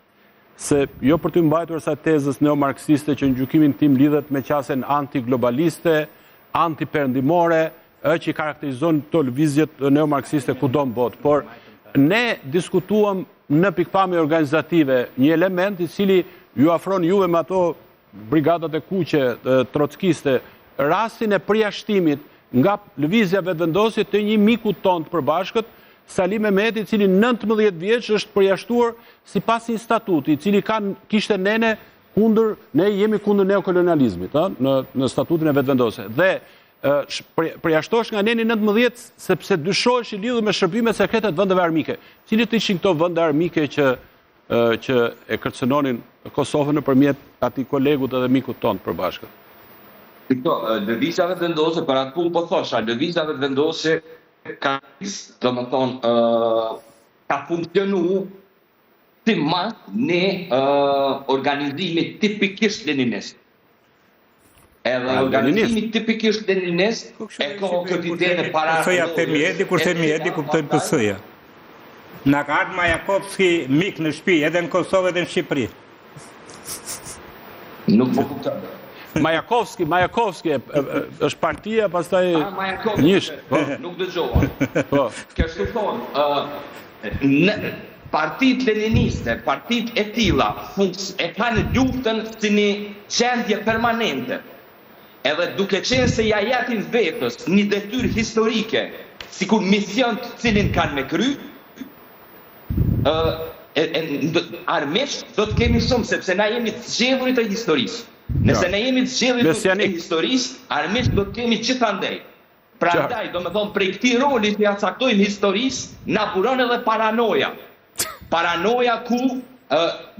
Se jo për të mbajtur sa tezës neomarksiste që në gjykimin tim lidhet me qasen antiglobaliste, antiperëndimore, që i karakterizon të lëvizjet neomarksiste kudo në botë. Por ne diskutuam në pikpamje organizative një element i cili ju afron juve me ato brigadat e kuqe trockiste, rastin e përjashtimit nga lëvizja vetëvendosje të një miku ton të përbashkët, Salim Mehmeti, i cili 19 vjeç është përjashtuar sipas një statuti, i cili kishte ne jemi kundër neokolonializmit, në statutin e vetëvendosjes. Dhe përjashtohesh nga neni 19 sepse dyshohesh i lidhur me shërbimet sekrete të vendeve armike. Cilit ishin këto vende armike që e kërcënonin Kosovën nëpërmjet atij kolegut edhe mikut ton të përbashkët? Lëvizja vetëvendosje, për atë punë po thosha, lëvizja vetëvendosje ka funksionu si mas në organizimi tipikisht leninist. Edhe organizimi tipikisht leninist e ka këtë ide para... Pësëja themi Edi, kur themi Edi, kuptojnë pësëja. Në ka ardhë Majakovski mik në shtëpi, edhe në Kosovë edhe në Shqipëri. Nuk po kuptojnë. Majakovski është partia, pastaj njësht. Nuk dëgjova. Kështu thonë, partit leniniste, partit e tilla, e kanë luftën si një gjendje permanente. Edhe duke qenë se ja jatin vetës një detyrë historike, sikur mision të cilin kanë me kry, armisht do të kemi shumë, sepse na jemi të zgjedhurit e historisë. Nëse ne jemi të zgjedhurit e historisë, armisht do të kemi gjithandej. Prandaj, do me thonë, prej këtij roli që ja caktojmë historisë, na buron edhe paranoja. Paranoja ku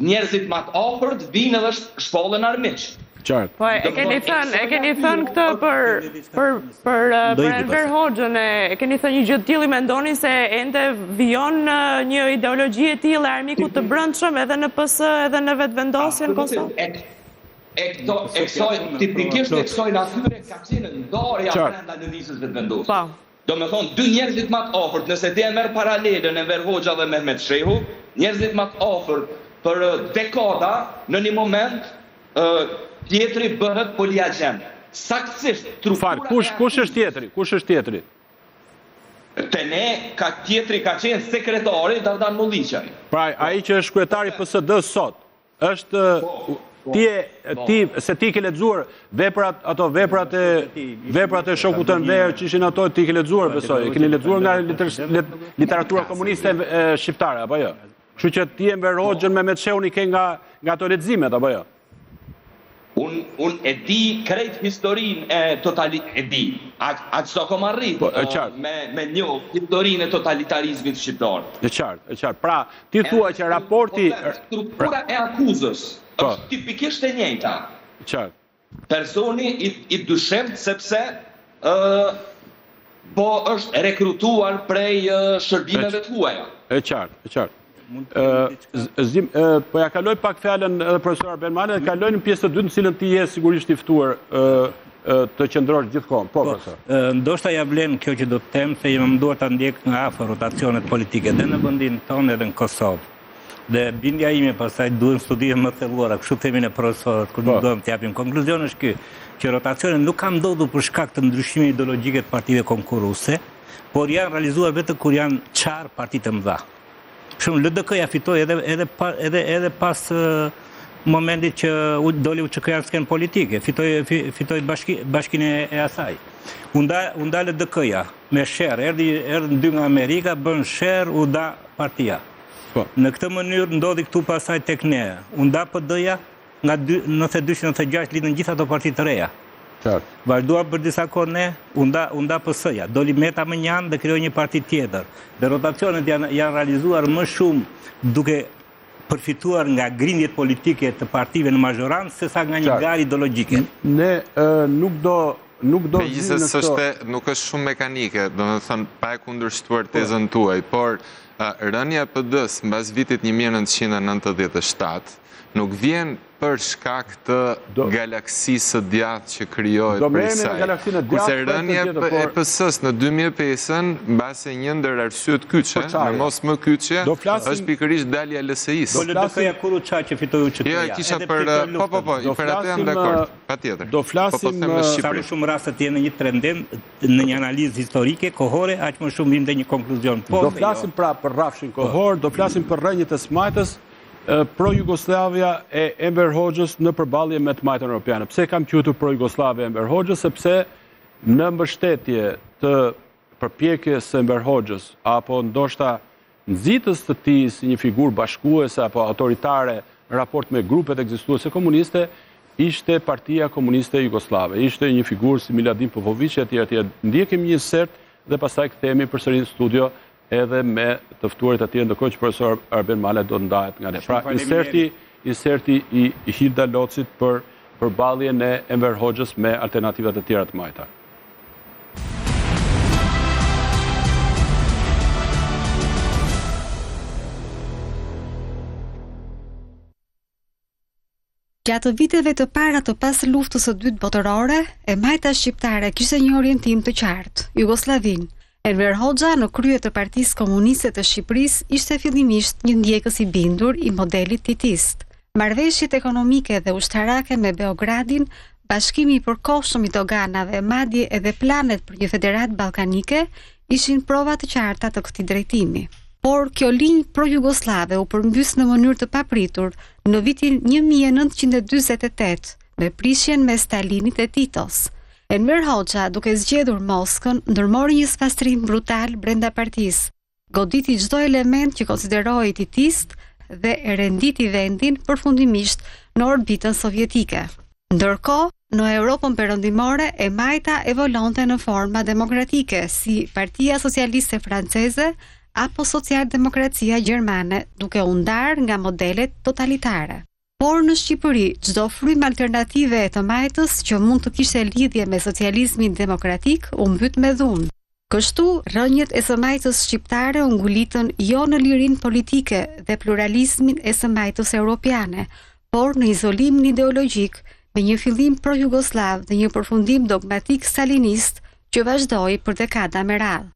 njerëzit më të afërt vinë edhe shkollen armiq. Po, e keni thënë këtë për Enver Hoxhën, e keni thënë një gjë të tillë, mendoni se ende vijon një ideologji e tillë e armikut të brendshëm edhe në PS edhe në vetëvendosjen në Kosovë? Tipikisht e kësoj natyre ka qenë ndarja brenda lëvizjes vetëvendosje. Do me thonë, 2 njerëzit më të afërt, nëse ti e merr paralelën Enver Hoxha dhe Mehmet Shehu, njerëzit më të afërt për dekada, në një moment, tjetri bëhet poliagent. Saktësisht, struktura... Kush është tjetri? Te ne, tjetri ka qenë sekretari Dardan Mulliqaj. Pra, ai që është kryetari PSD sot, është... Se ti ke lexuar veprat e shokut të Enver që ishin ato, ti ke lexuar, besoj, e keni lexuar nga literatura komuniste shqiptare, apo jo? Kështu që ti Enver Hoxhën me Mehmet Shehun i ke nga ato leximet, apo jo? Unë e di krejt historinë e totalitet, e di, aq sa kom arrit me një historinë e totalitarizmit shqiptar. E qartë. Pra, ti thua që raporti... Struktura e akuzës është tipikisht e njëjta. Qartë. Personi i dyshemt sepse po është rekrutuar prej shërbimeve të huaja. E qartë. Po ja kaloj pak fjalën edhe profesor Benmale dhe kaloj në pjesë të dytë në cilën ti je sigurisht i ftuar të qëndrosh gjithkohën. Po, profesor. Ndoshta ja vlen kjo që do të them se jam mënduar ta ndjek nga afër rotacionet politike edhe në vendin tonë edhe në Kosovë. Dhe bindja ime pastaj duhen studime më thelluara, kështu themin e profesorët, kur nuk dohem të japim. Konkluzioni është ky, që rotacioni nuk ka ndodhur për shkak të ndryshimit ideologjike të partive konkurruese, por janë realizuar vetëm kur janë qarë partitë të mëdha. Shumë LDK-ja fitoi edhe pas momentit që doli UÇK-ja në skenë politike, fitoi bashkinë e asaj. U nda LDK-ja me sherr, erdhi dy nga Amerika, bën sherr, u nda partia. Në këtë mënyrë ndodhi këtu pasaj tek ne. U nda PD-ja, nga 92-96 lidhen gjitha ato parti të reja. Vazhduar për disa kohë ne, u nda PS-ja. Doli Meta Mënjan dhe krijoi një parti tjetër. Dhe rotacionet janë realizuar më shumë duke përfituar nga grindjet politike të partive në mazhorancë sesa nga një garë ideologjike. Ne nuk do nuk është shumë mekanike, domethënë pa e kundërshtuar tezën tuaj, por rënja e PD-s mbas vitit 1997 nuk vjen për shkak të galaksisë së djathtë që krijohet për saj. Kurse rënja e PS-s në 2005-ën, mbase një ndër arsyet kyçe, në mos më kyçe, është pikërisht dalja e LSI-s. Po LDK-ja kur u qa që fitoi UÇK-ja. Jo, kisha për për atë jam dakord, patjetër. Do flasim sa më shumë raste të jenë një trendem në një analizë historike kohore, aq më shumë vim te një konkluzion. Do flasim pra për rrafshin kohor, do flasim për rrënjët e smajtës. Pro-Jugoslavia e Enver Hoxhës në përballje me të majtën europiane. Pse kam quajtur pro-Jugoslavia Enver Hoxhës? Sepse në mbështetje të përpjekjes së Enver Hoxhës apo ndoshta nxitës të tij si një figurë bashkuese apo autoritare në raport me grupet ekzistuese komuniste, ishte Partia Komuniste Jugoslave. Ishte një figurë si Miladin Popović e tjerë. Ndjekim një insert dhe pastaj kthehemi përsëri në studio edhe me të ftuarit atje, ndërkohë që profesor Arben Male do të ndahet nga ne. Pra, inserti i Hilda Locit për përballjen e Enver Hoxhës me alternativat e tjera të majta. Gjatë viteve të para të pas luftës së dytë botërore, e majta shqiptare kishte një orientim të qartë, Jugosllavinë. Enver Hoxha në krye të Partisë Komuniste të Shqipërisë ishte fillimisht një ndjekës i bindur i modelit titist. Marrëveshjet ekonomike dhe ushtarake me Beogradin, bashkimi i përkohshëm i doganave, madje edhe planet për një federatë ballkanike ishin prova të qarta të këtij drejtimi. Por kjo linjë pro-jugoslave u përmbys në mënyrë të papritur në vitin 1948 me prishjen me Stalinit e Titos. Enver Hoxha, duke zgjedhur Moskën, ndërmori një spastrim brutal brenda partisë, goditi çdo element që konsiderohej titist dhe e renditi vendin përfundimisht në orbitën sovjetike. Ndërkohë, në Europën perëndimore e majta evolonte në forma demokratike, si Partia Socialiste Franceze apo Socialdemokracia Gjermane, duke u ndarë nga modelet totalitare. Por në Shqipëri, çdo frym alternative e të majtës që mund të kishte lidhje me socializmin demokratik u mbyt me dhunë. Kështu, rrënjët e së majtës shqiptare u ngulitën jo në lirinë politike dhe pluralizmin e së majtës europiane, por në izolimin ideologjik, me një fillim pro-jugoslav dhe një përfundim dogmatik stalinist që vazhdoi për dekada me radhë.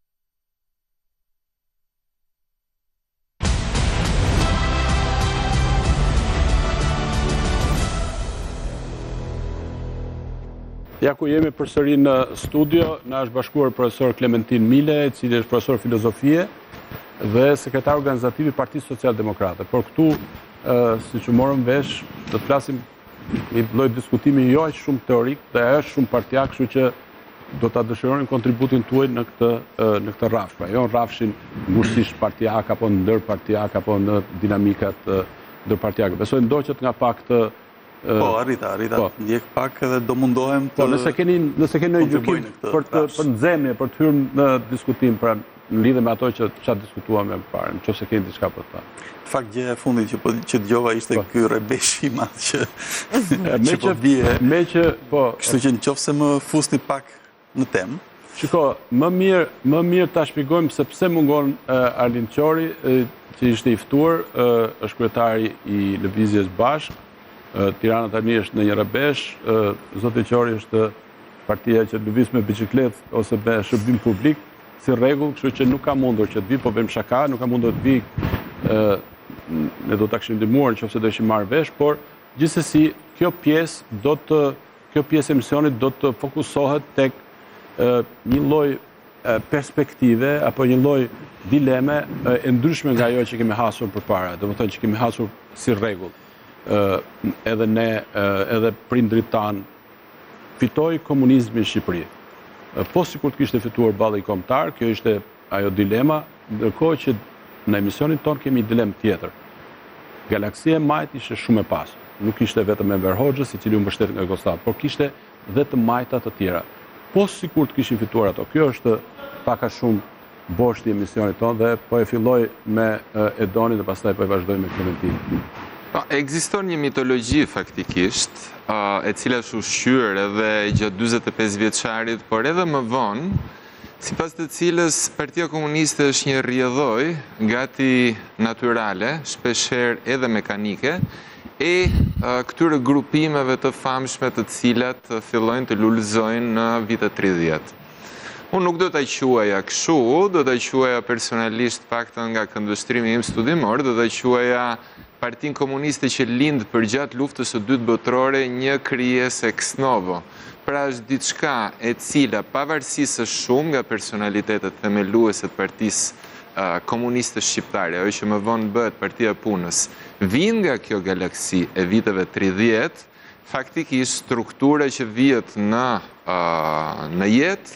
Ja ku jemi përsëri në studio, na është bashkuar profesor Klementin Mile, i cili është profesor filozofie dhe sekretar organizativ i Partisë Socialdemokrate. Por këtu, siç u morëm vesh, do të flasim një lloj diskutimi jo aq shumë teorik, dhe është shumë partiak, kështu që do ta dëshironin kontributin tuaj në këtë rrafsh. Pra, jo në rrafshin ngushësisht partiak apo ndërpartiak apo në dinamikat ndërpartiake. Besoj ndoqet nga pak të Po, arrita, ndjek pak edhe do mundohem të... Po, nëse keni një gjykim për nxemje, për të hyrë në diskutim, pra në lidhje me ato që çfarë diskutuam më parë, nëse keni diçka për të thënë. Në fakt gjëja e fundit që dëgjova ishte ky rebesh i madh që po bie. Kështu që nëse më fusni pak në temë. Shiko, më mirë ta shpjegojmë se pse mungon Arlind Qori, që ishte i ftuar, është kryetari i Lëvizjes Bashk. Tirana tani është në një rebesh, zoti Qori është partia që lëviz me biçikletë ose me shërbim publik, si rregull, kështu që nuk ka mundur që të vi, po bëjmë shaka, nuk ka mundur të vi ne do ta kishim ndihmuar nëse do ishim marrë vesh, por gjithsesi kjo pjesë e misionit do të fokusohet tek një lloj perspektive apo një lloj dileme e ndryshme nga ajo që kemi hasur përpara, domethënë që kemi hasur si rregull. Edhe ne, edhe prindrit tanë, fitoi komunizmi në Shqipëri. Po sikur të kishte fituar balli kombëtar, kjo ishte ajo dilema, ndërkohë që në emisionin ton kemi një dilemë tjetër. Galaksia e Majt ishte shumë e pasur. Nuk ishte vetëm Enver Hoxhës, i cili u mbështet nga Jugosllav, por kishte dhe të majta të tjera. Po sikur të kishin fituar ato. Kjo është pak a shumë boshti i emisionit ton dhe po e filloj me Edonin dhe pastaj po e vazhdoj me Klementin. Ekziston një mitologji faktikisht, e cila është ushqyer edhe gjatë 45 vjeçarit, por edhe më vonë, sipas të cilës Partia Komuniste është një rrjedhoj gati natyrale, shpeshherë edhe mekanike, e këtyre grupimeve të famshme të cilat fillojnë të lulëzojnë në vitet 30. Unë nuk do të quaja kështu, do të quaja personalisht paktën nga këndvështrimi im studimor, do të quaja Partinë Komuniste që lindë përgjatë luftës së dytë botërore një krijesë ex novo. Pra është diçka e cila pavarësisht shumë nga personalitetet themeluese të Partisë Komuniste shqiptare, ajo që më vonë bëhet Partia e Punës, vjen nga kjo galaksi e viteve 30, faktikisht struktura që vjet në jetë,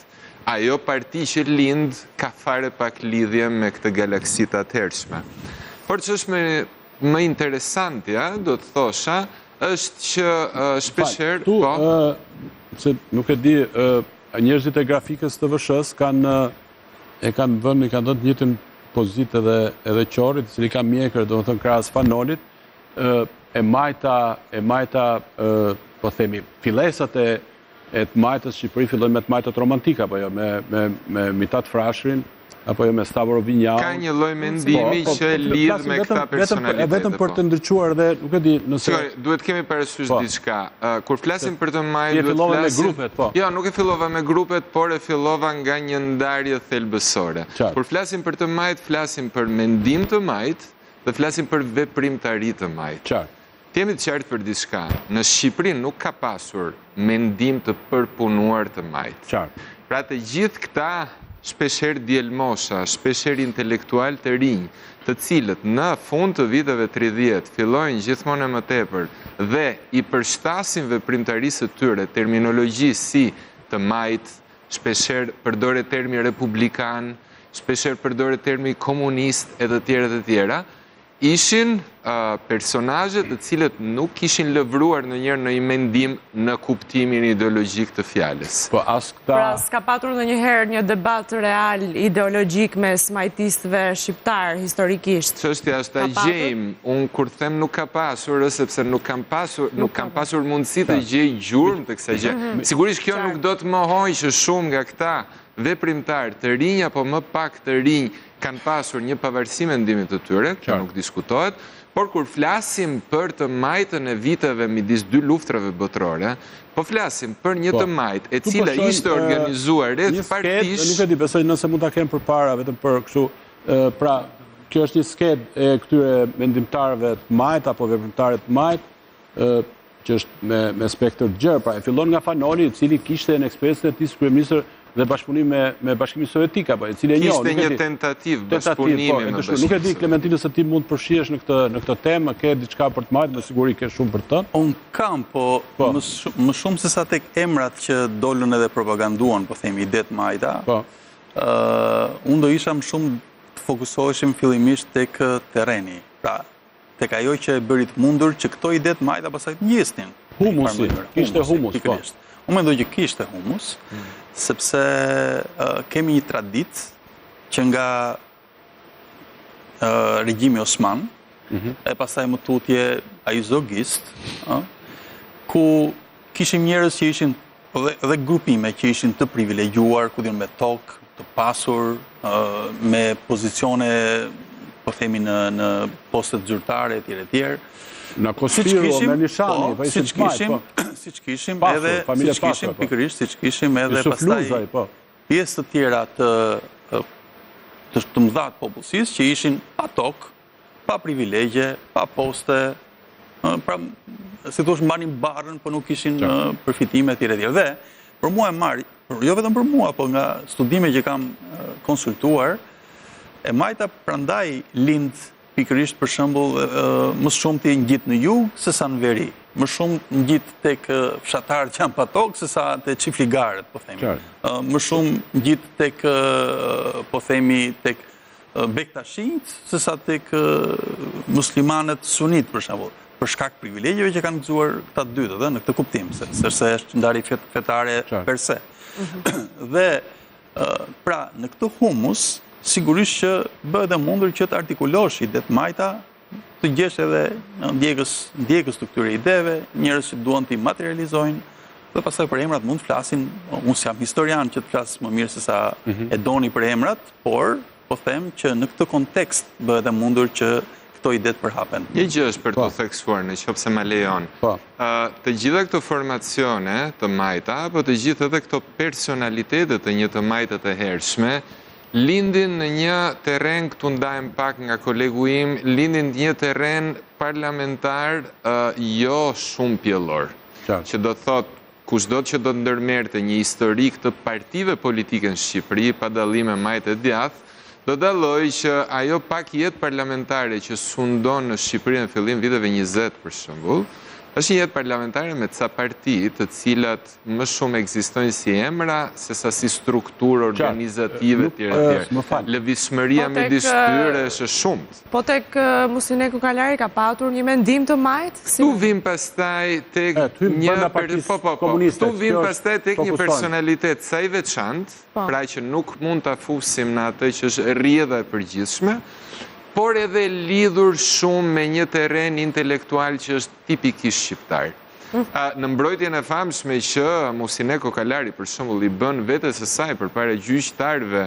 ajo parti që lind ka fare pak lidhje me këtë galaksi të atëhershme. Por që është më interesantja, do të thosha, është që shpesher... Se nuk e di, njerëzit e grafikës të VSH-s kanë dhënë njëjtën pozitë edhe Qorit, i cili ka mjekër, do të thënë krahas Fanolit, e majta, po themi, fillesat e të majtës Shqipëri fillojnë me të majtët romantika, apo jo, me Mitat Frashrin, apo jo me Stavro Vinjau. Ka një lloj mendimi që lidh me këta personalitete. Vetëm për të ndriçuar dhe nuk e di nëse... Duhet kemi parasysh diçka. Kur flasim për të majtë, duhet fillova me grupet, po. Jo, nuk e fillova me grupet, por e fillova nga një ndarje thelbësore. Kur flasim për të majtë, flasim për mendim të majtë dhe flasim për veprimtari të majtë. Qartë. Jemi të qartë për diçka. Në Shqipëri nuk ka pasur mendim të përpunuar të majtë. Qartë. Pra të gjithë këta shpesher djelmosha, shpesher intelektual të rinj, të cilët në fund të viteve 30 fillojnë gjithmonë e më tepër dhe i përshtasin veprimtarisë të tyre terminologji si të majtë, shpesher përdore termi republikan, shpesher përdore termi komunist e të tjera, ishin personazhe të cilët nuk kishin lëvruar ndonjëherë në një mendim në kuptimin ideologjik të fjalës. Pra s'ka patur ndonjëherë një debat real ideologjik mes majtistëve shqiptar historikisht. Çështja është ta gjejmë. Unë kur them nuk ka pasur, është sepse nuk kam pasur mundësi të gjej gjurmë të kësaj gjë. Sigurisht kjo nuk do të mohojë që shumë nga këta veprimtar të rinj apo më pak të rinj kanë pasur një pavarësi mendimit të tyre, që nuk diskutohet, por kur flasim për të majtën e viteve midis dy luftrave botërore, po flasim për një të majtë e cila ishte organizuar rreth partish... Nuk e di, besoj nëse mund ta kem përpara vetëm për kështu, pra kjo është një skedë e këtyre mendimtarëve të majtë apo veprimtarëve të majtë, që është me spektër të gjerë, pra e fillon nga Fanoli, i cili kishte në eksperiencën e tij si kryeministër dhe bashkëpunim me Bashkimin Sovjetik, apo e cili e njoh. Kishte një tentativë bashkëpunimi me Bashkimin. Nuk e di, Klementin, se ti mund të përfshihesh në këtë temë, ke diçka për të marrë, me siguri ke shumë për të. Unë kam, po më shumë se sa tek emrat që dolën edhe propaganduan, po themi, idet majta, unë do isha më shumë të fokusoheshim fillimisht tek terreni. Pra, tek ajo që e bërit mundur që këto idet majta pastaj të ngjisnin. Humusi, kishte humus, po. Unë mendoj që kishte humus, sepse kemi një tradit që nga regjimi Osman, e pastaj më tutje ajuzogist, ku kishim njerëz që ishin, dhe grupime që ishin të privilegjuar, ku din me tokë, të pasur, me pozicione, po themi në postet zyrtare, etj. Në Kostiru, me Nishani, pa ishim të majtë, si që kishim edhe pastaj pjesë të tjera të mëdha të popullsisë që ishin pa tokë, pa privilegje, pa poste, pra, si thosh mbanin barrën, po nuk kishin përfitime etj. Dhe për mua e marr, jo vetëm për mua, po nga studime që kam konsultuar, e majta prandaj lind pikërisht për shembull më shumë të ngjit në jug se sa në veri. Më shumë ngjit tek fshatarët që janë pa tokë se sa te çifligarët, po themi. Më shumë ngjit tek po themi tek bektashit se sa tek muslimanët sunit për shembull, për shkak privilegjeve që kanë gëzuar këta dy dhe në këtë kuptim, sepse është ndarje fetare per se. Dhe pra në këtë humus sigurisht që bëhet e mundur që të artikulosh idet majta, të gjesh edhe ndjekës të këtyre ideve, njerëz që duan t'i materializojnë, dhe pastaj për emrat mund të flasin, unë jam historian që të flas më mirë se sa e doni për emrat, por po them që në këtë kontekst bëhet e mundur që këto ide të përhapen. Një gjë është për të theksuar, nëse më lejon. Të gjitha këto formacione të majta, apo të gjitha edhe këto personalitetet të një të majtët e hershme, lindin në një terren, këtu ndajem pak nga kolegu im, lindin në një terren parlamentar jo shumë pjellor. Që do të thot, kushdo që do të ndërmerte një historik të partive politike në Shqipëri, pa dallime majtë e djathtë, do dalloj që ajo pak jetë parlamentare që sundon në Shqipëri në fillim viteve 20 për shembull, është një jetë parlamentare me ca parti të cilat më shumë ekzistojnë si emra se sa si strukturë organizative tjera. Lëvizshmëria midis tyre është shumë. Po tek Musineku Kalari ka patur një mendim të majtë? Tu vim pastaj tek një personalitet sa i veçantë, pra që nuk mund ta fusim në atë që është rrjedha e përgjithshme, por edhe lidhur shumë me një terren intelektual që është tipikisht shqiptar. Në mbrojtjen e famshme që Musineku Kalari, për shembull, i bën vetes së saj përpara gjyqtarëve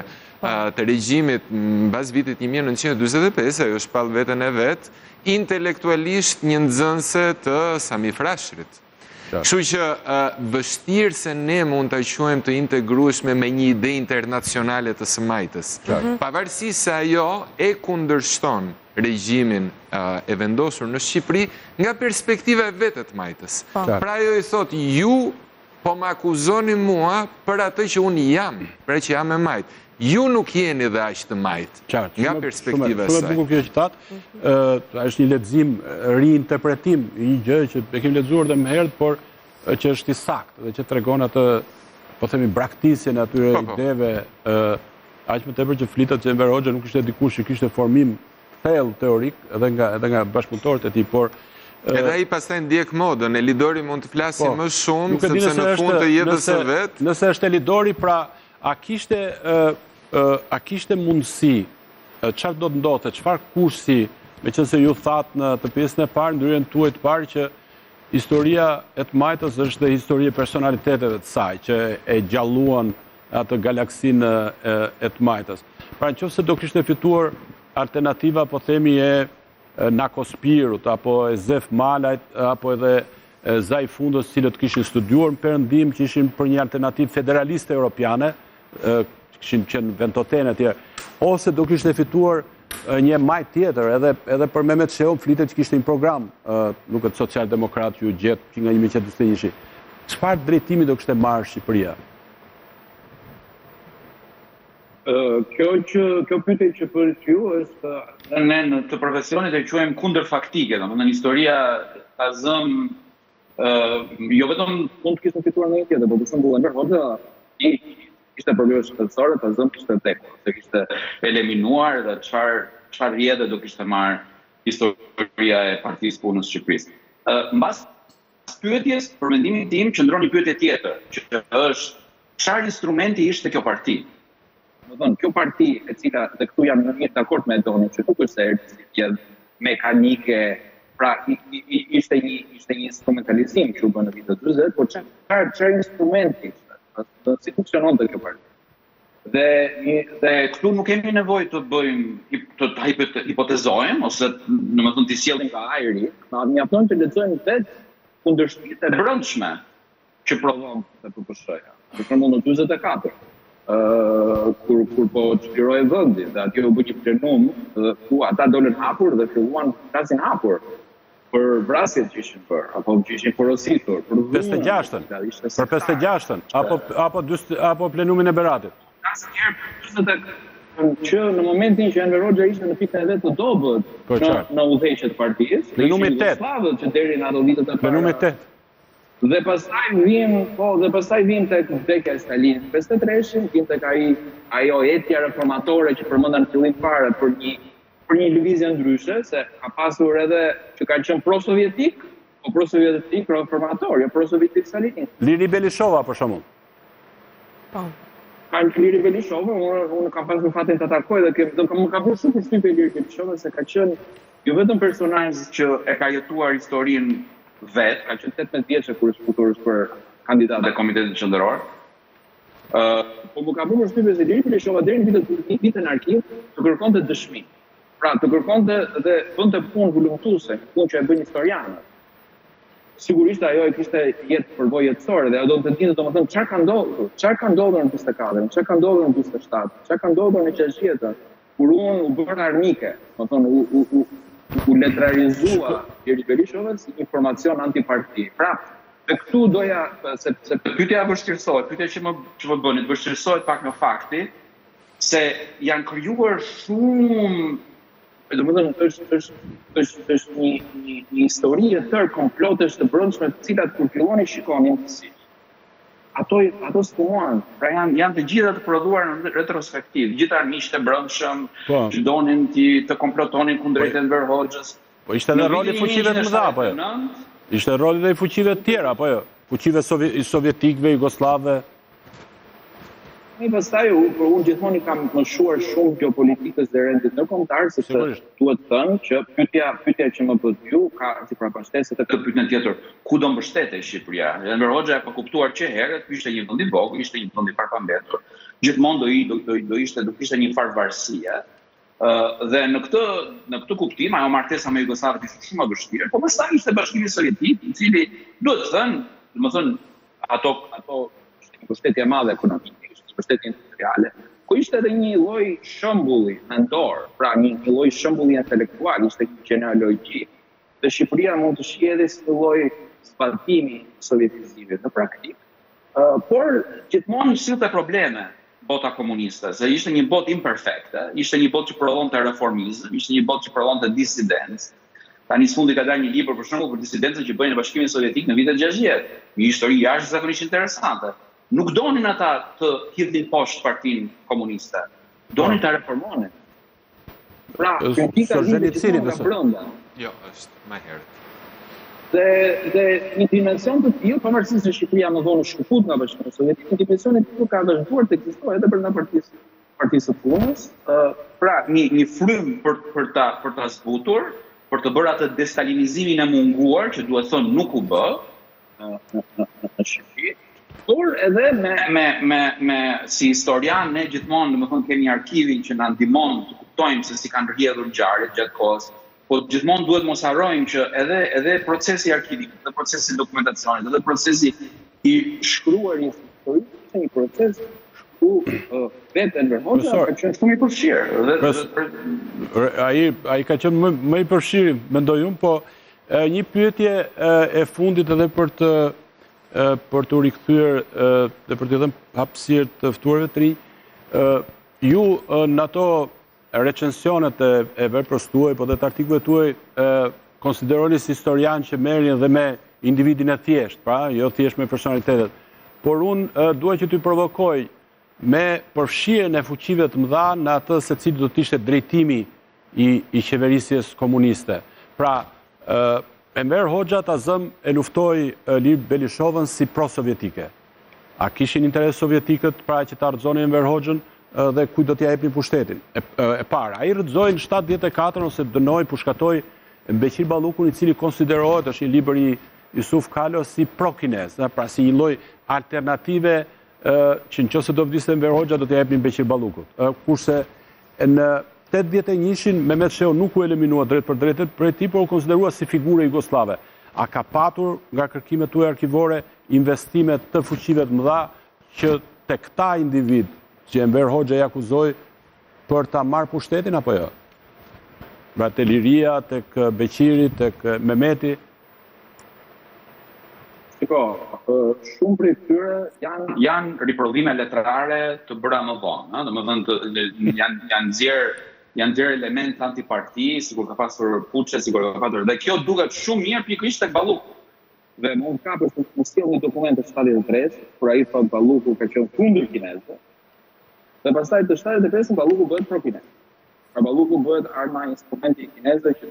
të regjimit mbas vitit 1945, ajo shpall veten e vet, intelektualisht një nxënëse të Sami Frashërit. Kështu që vështirë se ne mund të quajmë të integrueshme me një ide internacionale të së majtës. Pavarësisht se ajo e kundërshton regjimin e vendosur në Shqipëri nga perspektiva e vetë të majtës. Pra ajo i thot, ju po më akuzoni mua për atë që unë jam, pra që jam e majtë. Ju nuk jeni dhe aq të majtë, nga perspektiva e saj. Shumë bukur kjo citat, është një lexim, riinterpretim, një gjë që e kemi lexuar edhe më herët, por që është i saktë dhe që tregon atë, po themi, braktisjen e atyre ideve, aq më tepër që flitet që Enver Hoxha nuk ishte dikush që kishte formim thellë teorik edhe nga bashkëpunëtorët e tij, por edhe ai pastaj ndjek modën, Elidori mund të flasë më shumë, sepse në fund të jetës së vet. Nëse është Elidori, pra a kishte mundësi, çfarë do të ndodhte, çfarë kursi, meqense ju thatë në të pjesën e parë, ndryrën tuaj të parë që historia e të majtës është dhe historia e personaliteteve të saj, që e gjalluan atë galaksinë e të majtës. Pra nëse do kishte fituar alternativa, po themi, e Nako Spirut, apo e Zef Malajt, apo edhe Zaj Fundës, cilët kishin studiuar në Perëndim, që ishin për një alternativë federaliste europiane, kishin qenë Ventotene e tjerë, ose do kishte fituar një majt tjetër, edhe për Mehmet Sheon flitet që kishte një program, nuk është social-demokrat që ju gjetë që nga 1921. Çfarë drejtimi do kishte marrë Shqipëria? Kjo pyetje që për ju është ne në të profesionit e quajmë kundërfaktike, domethënë historia ka zënë jo vetëm mund të kishte fituar në një tjetër, por për shembull Enver Hoxha kishte probleme shtetësore, ta zëm kishte tekur, se kishte eliminuar dhe çfarë rrjedhë do kishte marrë historia e Partisë Punës së Shqipërisë. Mbas pyetjes, për mendimin tim, qëndron një pyetje tjetër, që është çfarë instrumenti ishte kjo parti? Domethënë, kjo parti e cila dhe këtu jam në një dakord me Donin, që nuk është se mekanike, pra ishte një instrumentalizim që u bën në vitet 40, por çfarë instrumenti ishte? Si funksionon të kjo parti. Dhe këtu nuk kemi nevojë të bëjmë, të hipotezojmë, ose në më thënë të sjellim nga ajri, ma mjafton të lexojmë vetë kundërshtitë e brendshme që provon të PPSH-ja. Për shembull në 44. kur po çliroi vendi, dhe aty u bë një plenum ku ata dolën hapur dhe filluan flasin hapur për vrasjet që ishin bërë, apo që ishin porositur, për dhunën. 56-ën, për 56-ën, apo plenumin e Beratit. Që në momentin që Enver Hoxha ishte në pikën e vet të dobët në udhëheqje të partisë, plenumi 8, që deri në ato vitet e para. Plenumi 8. Dhe pastaj vim tek vdekja e Stalinit 53-shin, vim tek ajo etja reformatore që përmenda në fillim fare për një lëvizje ndryshe, se ka pasur edhe që ka qenë pro-sovjetik, o pro-sovjetik reformator, jo pro-sovjetik Stalinit. Liri Belishova për shembull. Po. Liri Belishova, unë kam pasur fatin të takoj dhe më ka bërë shumë përshtypje Liri Belishova se ka qenë jo vetëm personazh që e ka jetuar historinë vet, ka qenë 18 vjeçë kur është futur për kandidat e Komitetit Qendror. Po më ka bërë përshtypje se Liri Belishova deri në vitet në arkiv të kërkonte dëshmi. Pra, të kërkonte dhe bënte punë volumtuese, punë që e bën historianët. Sigurisht ajo e kishte jetë përvojë jetësore dhe ajo do të dinë domethënë çfarë ka ndodhur në 54, çfarë ka ndodhur në 47, çfarë ka ndodhur në 60, kur unë u bëra armike, domethënë u letrarizua Liri Belishova si informacion antiparti. Pra, dhe këtu doja se pyetja vështirësohet, pyetja që më bëni, vështirësohet pak në fakti se janë krijuar shumë. Domethënë është një histori e tërë komplotesh të brendshme, të cilat kur filloni shikonin si ato sfunuan, pra janë të gjitha të prodhuar në retrospektiv, gjitha miqtë e brendshëm që donin të komplotonin kundrejt Enver Hoxhës. Po ishte edhe roli i fuqive të mëdha apo jo? Ishte roli edhe i fuqive të tjera apo jo? Fuqive sovjetikëve, jugosllavëve. Pastaj unë gjithmonë kam mëshuar shumë geopolitikës dhe rendit ndërkombëtar, sepse duhet thënë që pyetja që më bët ju ka si përmbështesë të pyetjen tjetër, ku do mbështetej Shqipëria? Enver Hoxha e ka kuptuar që herët ishte një vend i vogël, ishte një vend i parapambetur. Gjithmonë do kishte një farë varësie. Dhe në këtë kuptim ajo martesa me Jugosllavët ishte shumë e vështirë, por pastaj ishte Bashkimi Sovjetik, i cili duhet thënë, domethënë ato ishte një mbështetje e madhe ekonomike, mbështetje industriale, ku ishte edhe një lloj shembulli mendor, pra një lloj shembulli intelektual, ishte një genealogji. Dhe Shqipëria mund të shihej edhe si një lloj zbatimi sovjetizimit në praktikë, por gjithmonë sillte probleme bota komuniste, se ishte një botë imperfekte, ishte një botë që prodhonte reformizëm, ishte një botë që prodhonte disidencë. Tani sfundi ka dalë një libër për shembull për disidencën që bëjnë në Bashkimin Sovjetik në vitet 60, një histori jashtëzakonisht interesante. Nuk donin ata të hidhin poshtë partinë komuniste, donin ta reformonin. Pra, kritika nga brenda. Jo, është më herët. Dhe një dimension të tillë, pavarësisht se Shqipëria më vonë shkëput nga Bashkimi Sovjetik, një dimension të tillë ka vazhduar të ekzistojë edhe brenda Partisë së Punës, pra një frym për ta zbutur, për të bërë atë destalinizimin e munguar, që duhet thonë nuk u bë në Shqipëri. Por edhe me si historian ne gjithmonë, domethënë kemi arkivin që na ndihmon të kuptojmë se si kanë rrjedhur ngjarjet gjatë kohës. Po gjithmonë duhet mos harrojmë që edhe procesi arkivik, edhe procesi dokumentacionit, edhe procesi i shkruarit historik është një proces ku vetë Enver Hoxha ka qenë shumë i përfshirë. Ai ka qenë më i përfshirë, mendoj unë, po një pyetje e fundit edhe për të rikthyer dhe për të dhënë hapësirë të ftuarve të ri. Ju në ato recensionet e veprës tuaj, po dhe të artikujve tuaj, konsideroni si historian që merrin dhe me individin e thjesht, pra, jo thjesht me personalitetet. Por unë duhet që t'ju provokoj me përfshirjen e fuqive të mëdha në atë se cili do të ishte drejtimi i qeverisjes komuniste. Pra, Enver Hoxha ta zëm e luftoi Liri Belishovën si pro-sovjetike. A kishin interes sovjetikët pra që ta rrëzonin Enver Hoxhën dhe kujt do t'ja jepnin pushtetin? E para, ai rrëzoi në 74 ose dënoi, pushkatoi Beqir Ballukun, i cili konsiderohet, është një libër i Yusuf Kalo, si pro-kinez, pra si një lloj alternative që nëse do vdiste Enver Hoxha do t'ja jepnin Beqir Ballukut. Kurse në 81-shin Mehmet Sheu nuk u eliminua drejt për drejt prej tij, por u konsiderua si figurë jugoslave. A ka patur nga kërkimet tuaja arkivore investime të fuqive të mëdha që tek këta individ që Enver Hoxha i akuzoi për ta marrë pushtetin apo jo? Pra te Liria, tek Beqiri, tek Mehmeti. Shumë prej tyre janë riprodhime letrare të bëra më vonë, domethënë janë nxjerrë element antiparti, sikur ka pasur puçe, sikur ka pasur. Dhe kjo duket shumë mirë pikërisht tek Balluku. Dhe më kapës të sjell një dokument të 73, kur ai thotë Balluku ka qenë kundër kinezëve. Dhe pastaj të 73-ën Balluku bëhet pro kinez. Pra Balluku bëhet arma instrumenti i kinezëve që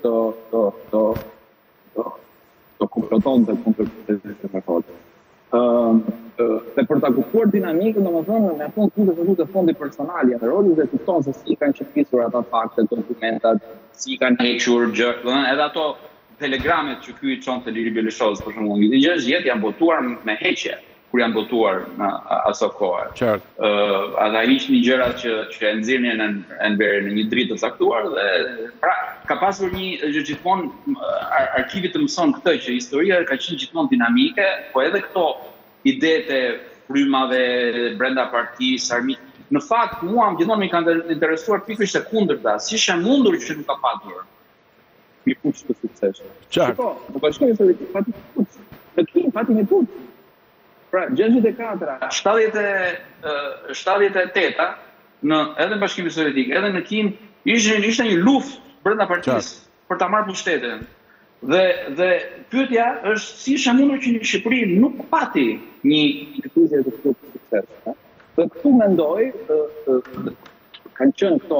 të komplotonte kundër prezidentit Mekollës. Dhe për ta kuptuar dinamikën, domethënë në fund të fondi personal janë roli dhe kupton se si kanë shqetësuar ata faktet, dokumentat, si kanë hequr gjë, edhe ato telegramet që ky i çonte Liri Belishos për shembull, vitin 60 janë botuar me heqje, kur janë botuar në ato kohë. Qartë. Ata ishin gjërat që e nxirrnin Enverin në një dritë të caktuar dhe pra ka pasur një gjithmonë arkivi të mëson këtë që historia ka qenë gjithmonë dinamike, po edhe këto idetë e frymave brenda partisë, në fakt mua gjithmonë më kanë interesuar pikërisht e kundërta, si është e mundur që nuk ka patur një puç të suksesshëm. Qartë. Po bashkimi sovjetik pati puç. Ne kemi pati një puç. Pra 64, 78 edhe në Bashkimin Sovjetik, edhe në Kim, ishte një luftë brenda partisë për ta marrë pushtetin. Dhe pyetja është si është e mundur që në Shqipëri nuk pati një institucion të këtij suksesi. Dhe këtu mendoj kanë qenë këto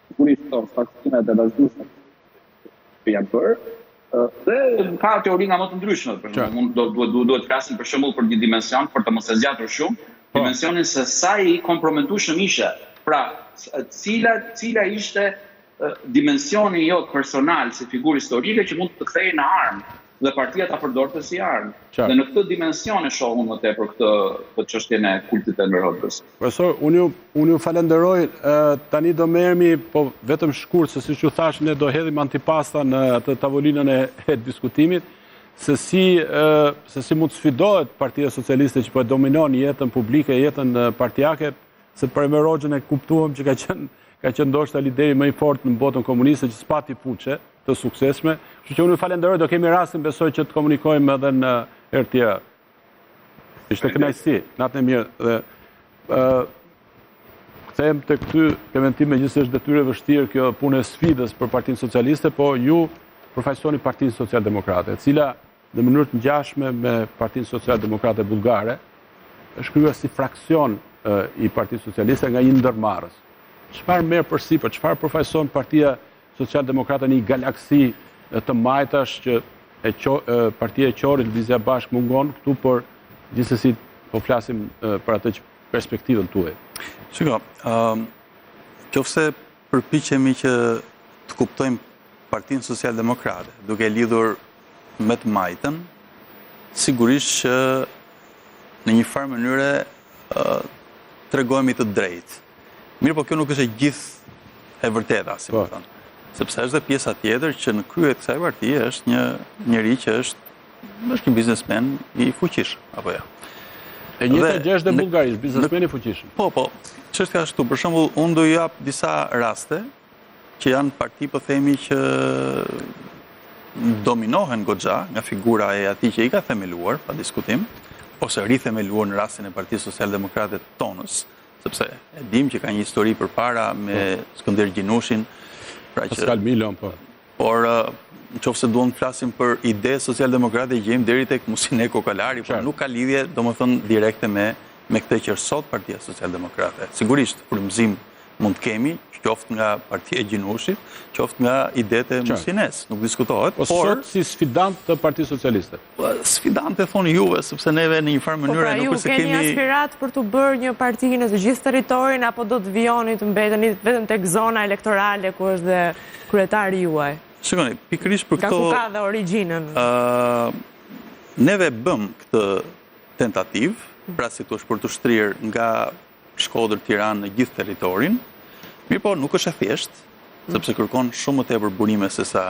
sigurisht këto faksimet e vazhdueshme që janë bërë. Dhe ka teori nga më të ndryshme, për shembull, duhet të flasim për shembull për një dimension, për të mos e zgjatur shumë, dimensionin se sa i komprometueshëm ishte. Pra, cila ishte dimensioni jot personal si figurë historike që mund të kthehej në armë dhe partia ta përdorte si armë. Dhe në këtë dimension e shoh unë më tepër këtë çështjen e kultit të Enver Hoxhës. Profesor, unë ju falenderoj, tani do merremi, po vetëm shkurt, se siç ju thash, ne do hedhim antipasta në atë tavolinën e diskutimit, se si mund të sfidohet Partia Socialiste që po dominon jetën publike, jetën partijake, se për Enver Hoxhën e kuptuam që ka qenë ndoshta lideri më i fortë në botën komuniste që s'pati puçe të suksesshme. Kështu që unë ju falenderoj, do kemi rastin besoj që të komunikojmë edhe në herë tjera. Ishte kënaqësi, natën e mirë dhe kthehem tek ty, Klementin, megjithëse është detyrë e vështirë kjo punë e sfidës për Partinë Socialiste, po ju përfaqësoni Partinë Socialdemokrate, e cila në mënyrë të ngjashme me Partinë Socialdemokrate bullgare është kryer si fraksion i Partisë Socialiste nga një ndërmarrës. Çfarë merr përsipër, çfarë përfaqëson Partia Socialdemokrate në një galaksi të majtash që Partia e Qorit, Lëvizja Bashkë mungon këtu, por gjithsesi po flasim për atë që perspektivën tuaj. Shiko, qofse përpiqemi që të kuptojmë Partinë Socialdemokrate duke lidhur me të majtën, sigurisht që në një farë mënyre tregojmë të drejtë. Mirë, po kjo nuk është e gjithë e vërteta, si më thënë. Sepse është dhe pjesa tjetër që në krye të kësaj partie është një njeri që është një biznesmen i fuqishëm, apo jo. E njëjta gjë është në Bullgari, biznesmen i fuqishëm. Po, çështja është këtu. Për shembull, unë do ju jap disa raste që janë parti, po themi, që dominohen goxha nga figura e atij që i ka themeluar, pa diskutim, ose rithemeluar në rastin e Partisë Socialdemokrate tonës, sepse e dim që ka një histori përpara me Skënder Gjinushin, Pascal Milon, po. Por nëse duam të flasim për ide socialdemokrate, gjejmë deri tek Musine Kokalari, por nuk ka lidhje, domethënë, direkte me këtë që është sot Partia Socialdemokrate. Sigurisht, frymëzim mund të kemi, qoftë nga Partia e Gjinushit, qoftë nga idetë e Musines, nuk diskutohet. Po sot si sfidant të Partisë Socialiste? Sfidant e thoni juve, sepse neve në një farë mënyrë nuk është se kemi... Po pra ju keni aspirat për të bërë një parti në të gjithë territorin, apo do të vijoni të mbeteni vetëm tek zona elektorale ku është dhe kryetari juaj? Shikoni, pikërisht për këto... Ka ku ka dhe origjinën? Neve bëm këtë tentativë, pra si të është për të shtrirë nga Shkodër, Tiranë në gjithë territorin. Mirë po, nuk është e thjeshtë, sepse kërkon shumë më tepër burime se sa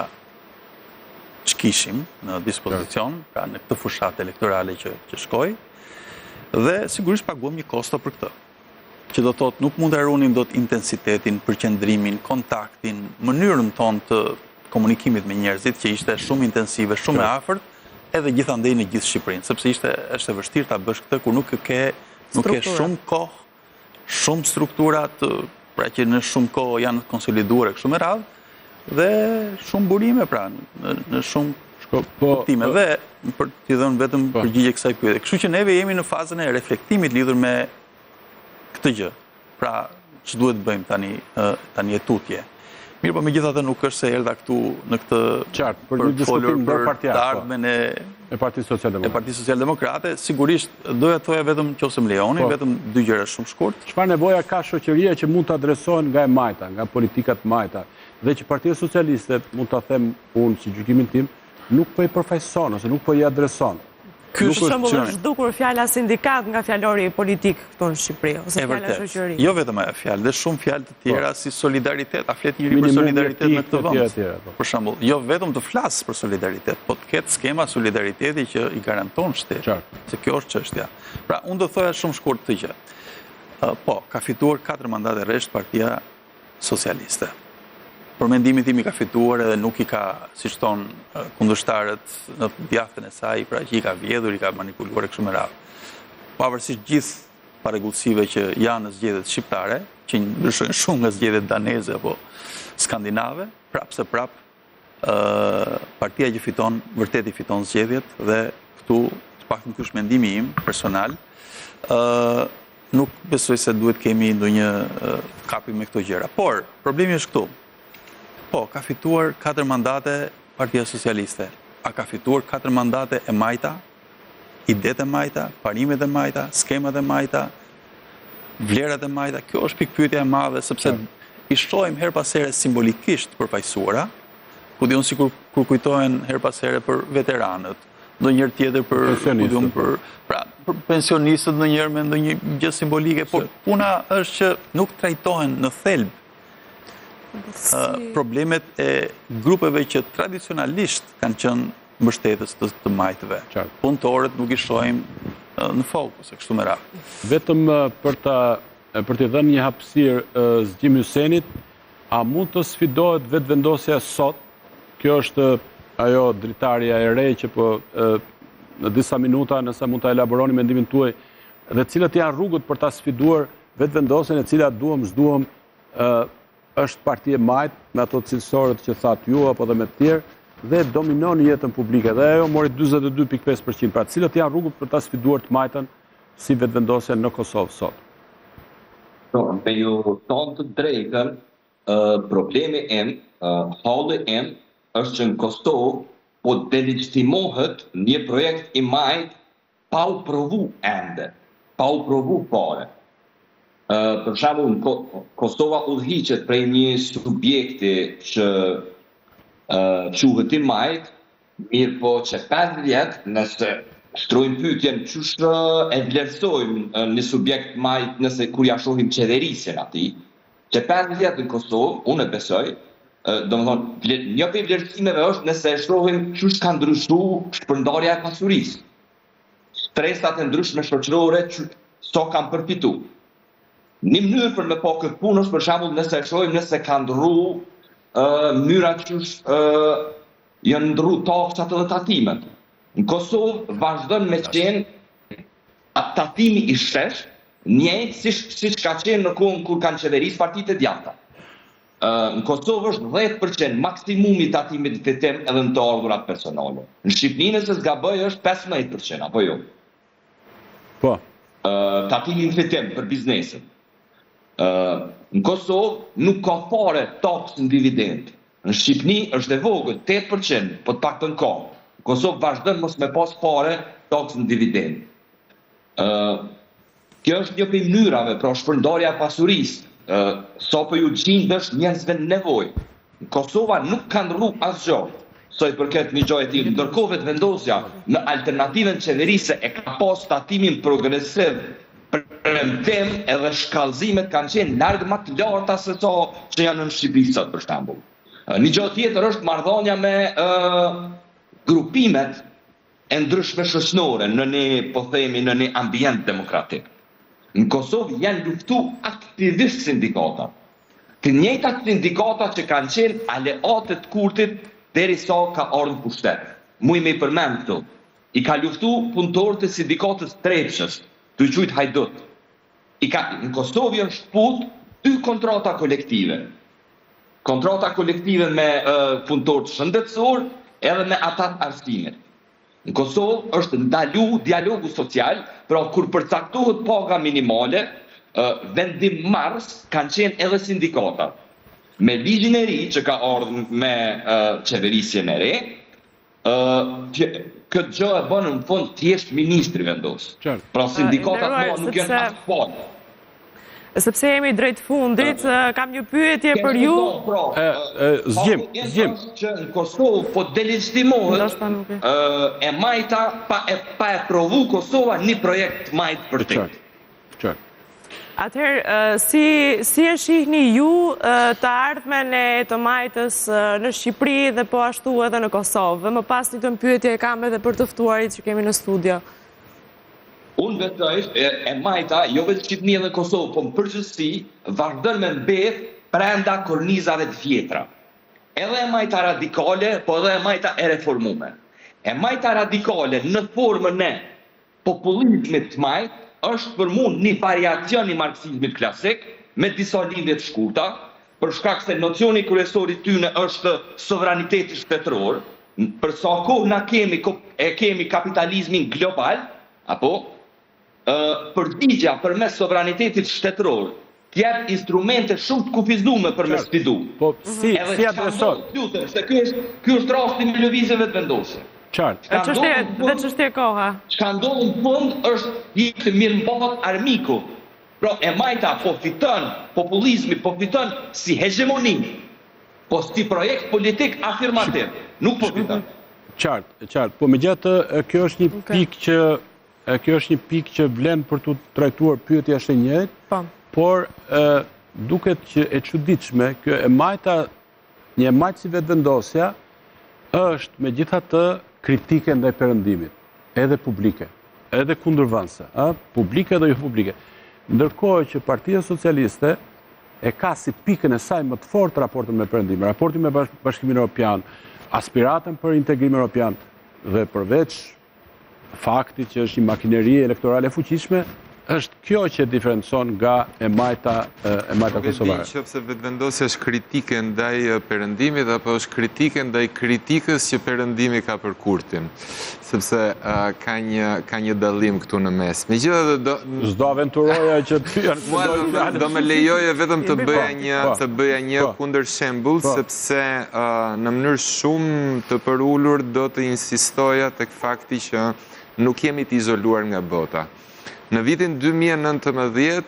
ç'kishim në dispozicion, pra në këtë fushat elektorale që shkoi, dhe sigurisht paguam një kosto për këtë. që do thotë nuk mund të harunim dot intensitetin, përqendrimin, kontaktin, mënyrën tonë të komunikimit me njerëzit që ishte shumë intensive, shumë e afërt, edhe gjithandej në gjithë Shqipërinë, sepse është e vështirë ta bësh këtë kur nuk ke shumë kohë, shumë strukturat, pra që në shumë kohë janë konsoliduar kështu me radhë, dhe shumë burime pra në shumë kuptime dhe për t'i dhënë vetëm përgjigje kësaj pyetje. Kështu që neve jemi në fazën e reflektimit lidhur me këtë gjë. Pra që duhet bëjmë tani e tutje. Mirë, po megjithatë nuk është se erdha këtu në këtë për një diskutim për të ardhmen e Partisë Socialdemokrate. Sigurisht doja të thoja vetëm nëse më lejoni, vetëm dy gjëra shumë shkurt. Çfarë nevoja ka shoqëria që mund të adresohen nga e majta, nga politikat majta, dhe që Partia Socialiste, mund ta them unë si gjykimin tim, nuk po i përfaqëson ose nuk po i adreson. Për shembull, është dukur fjala sindikat nga fjalori politik këtu në Shqipëri, ose fjala shoqëri. Jo vetëm ajo fjalë, dhe shumë fjalë të tjera si solidaritet, a flet njëri për solidaritet në këtë vend. Për shembull, jo vetëm të flas për solidaritet, po të ketë skema solidariteti që i garanton shteti. Se kjo është çështja. Pra, unë do thoja shumë shkurt këtë gjë. Po, ka fituar 4 mandate rresht Partia Socialiste. Për mendimin tim i ka fituar edhe nuk i ka, siç thon kundërshtarët në djathtën e saj, pra që i ka vjedhur, i ka manipuluar kështu me radhë. Pavarësisht gjithë parregullsive që janë në zgjedhjet shqiptare, që ndryshojnë shumë nga zgjedhjet daneze apo skandinave, prapse prap partia që fiton vërtet i fiton zgjedhjet dhe këtu, të paktën ky është mendimi im personal, nuk besoj se duhet kemi ndonjë kapi me këto gjëra. Por problemi është këtu. Po, ka fituar 4 mandate Partia Socialiste. A ka fituar 4 mandate e majta? Idetë e majta, parimet e majta, skemat e majta, vlerat e majta? Kjo është pikpyetja e madhe, sepse i shohim her pas here simbolikisht përfaqësuara, ku diun sikur kur kujtohen her pas here për veteranët, ndonjëherë tjetër për pensionistët, ndonjëherë me ndonjë gjë simbolike, por puna është që nuk trajtohen në thelb problemet e grupeve që tradicionalisht kanë qenë mbështetës të majtëve. Punëtorët nuk i shohim në fokus, kështu me radhë. Vetëm për t'i dhënë një hapësirë Zgjim Hysenit, a mund të sfidohet vetëvendosja sot? Kjo është ajo dritarja e re që po në disa minuta, nëse mund ta elaboroni mendimin tuaj, dhe cilët janë rrugët për ta sfiduar vetëvendosjen e cila duam s'duam është parti e majt me ato cilësorët që thatë ju apo dhe me të tjerë, dhe dominon jetën publike. Dhe ajo mori 42.5%. Pra cilët janë rrugët për ta sfiduar të majtën si vetëvendosjen në Kosovë sot? Me ju tonë të drejtën, problemi halli është që në Kosovë po delegjitimohet një projekt i majt pa u provu ende, pa u provu fare. Për shembull, Kosova udhëhiqet prej një subjekti që quhet i majt, mirë po që 5 vjet, nëse shtrojmë pyetjen çush e vlerësojmë një subjekt majt nëse kur ja shohim qeverisjen atij, që 5 vjet në Kosovë, unë e besoj, domethënë një prej vlerësimeve është nëse e shohim çush ka ndryshuar shpërndarja e pasurisë. Stresat e ndryshme shoqërore so kanë përfituar. Një mënyrë për me po këtë punë është për shembull nëse shohim nëse ka ndrru mënyrat që janë ndrru taksat edhe tatimet. Në Kosovë vazhdon me qenë tatimi i shesh, njëjtë siç ka qenë në kohën kur kanë qeverisë partitë e djatha. Në Kosovë është 10% maksimumi tatimit të tem edhe në të ardhurat personale. Në Shqipëri nëse s'gaboj është 15%, apo jo? Po. Tatimi të tem për biznesin. Në Kosovë nuk ka fare taks në dividend. Në Shqipëri është e vogël 8%, po të paktën ka. Në Kosovë vazhdon mos me pas fare taks në dividend. Kjo është një prej mënyrave, pra shpërndarja e pasurisë. Sa po ju gjindesh njerëzve në nevojë. Kosova nuk ka ndrru asgjë. Sa i përket një gjaje tillë, ndërkohë vetëvendosja në alternativën qeverise e ka pas tatimin progresiv, premtim edhe shkallëzimet kanë qenë larg më të larta se sa që janë në Shqipëri sot për shembull. Një gjë tjetër është marrëdhënia me grupimet e ndryshme shoqërore në një, po themi, në një ambient demokratik. Në Kosovë janë luftu aktivisht sindikata. Të njëjtat sindikata që kanë qenë aleatët Kurtit derisa ka ardhur pushtet. Muj me i përmend këtu. I ka luftu punëtorët e sindikatës Trepshës, të quajtur Hajdut. Në Kosovë janë shkput 2 kontrata kolektive. Kontrata kolektive me punëtorët shëndetësor edhe me atat arsimit. Në Kosovë është ndalu dialogu social, pra kur përcaktohet paga minimale, vendim mars kanë qenë edhe sindikata. Me ligjin e ri që ka ardhur me qeverisjen e re, këtë gjë e bën në fund thjesht ministri vendos. Pra sindikatat nuk janë as fal. Sepse jemi drejt fundit, kam një pyetje për ju. Zgjim. Që në Kosovë po delegitimohet e majta pa e provu Kosova një projekt majt për te. Atëherë, si e shihni ju të ardhmen e të majtës në Shqipëri dhe po ashtu edhe në Kosovë? Dhe më pas një të pyetje e kam edhe për të ftuarit që kemi në studio. Unë besoj e majta, jo vetë Shqipëni dhe Kosovë, po më përgjithësi, vazhdon me mbet brenda kornizave të vjetra. Edhe e majta radikale, po edhe e majta e reformume. E majta radikale në formën e populizmit të majt, është për mund një variacion i marksizmit klasik, me disa lidhje të shkurta, për shkak se nocioni kryesor i tyne është sovraniteti shtetëror, për sa kohë na kemi kapitalizmin global, apo përgjigja përmes sovranitetit shtetëror, t'jep instrumente shumë të kufizume për me sfidu. Po, si adresot? Se ky është rasti me lëvizjeve të vendosur. Dhe çështje koha. Çka ndodh në fund është i mirëmbajtur armiku. Pra e majta po fiton, populizmi po fiton si hegemoni, po si projekt politik afirmativ, nuk po fiton. Qartë. Po megjithatë, kjo është një pikë që vlen për të trajtuar pyetja është e njëjtë, por duket që e çuditshme, kjo një majtë si vetëvendosja është megjithatë kritike ndaj perëndimit, edhe publike, edhe kundërvënëse, publike dhe jo publike. Ndërkohë që Partia Socialiste e ka si pikën e saj më të fortë raportin me perëndimin, raportin me Bashkimin Evropian, aspiratën për integrim evropian dhe përveç fakti që është një makineri elektorale fuqishme, është kjo që diferencon nga e majta kosovare. Nuk e di nëse vetëvendosja është kritike ndaj perëndimit apo është kritike ndaj kritikës që perëndimi ka për Kurtin, sepse ka një dallim këtu në mes. Megjithatë s'do aventuroja që do më lejoje vetëm të bëja një kundër shembull, sepse në mënyrë shumë të përulur do të insistoja tek fakti që nuk jemi të izoluar nga bota. Në vitin 2019,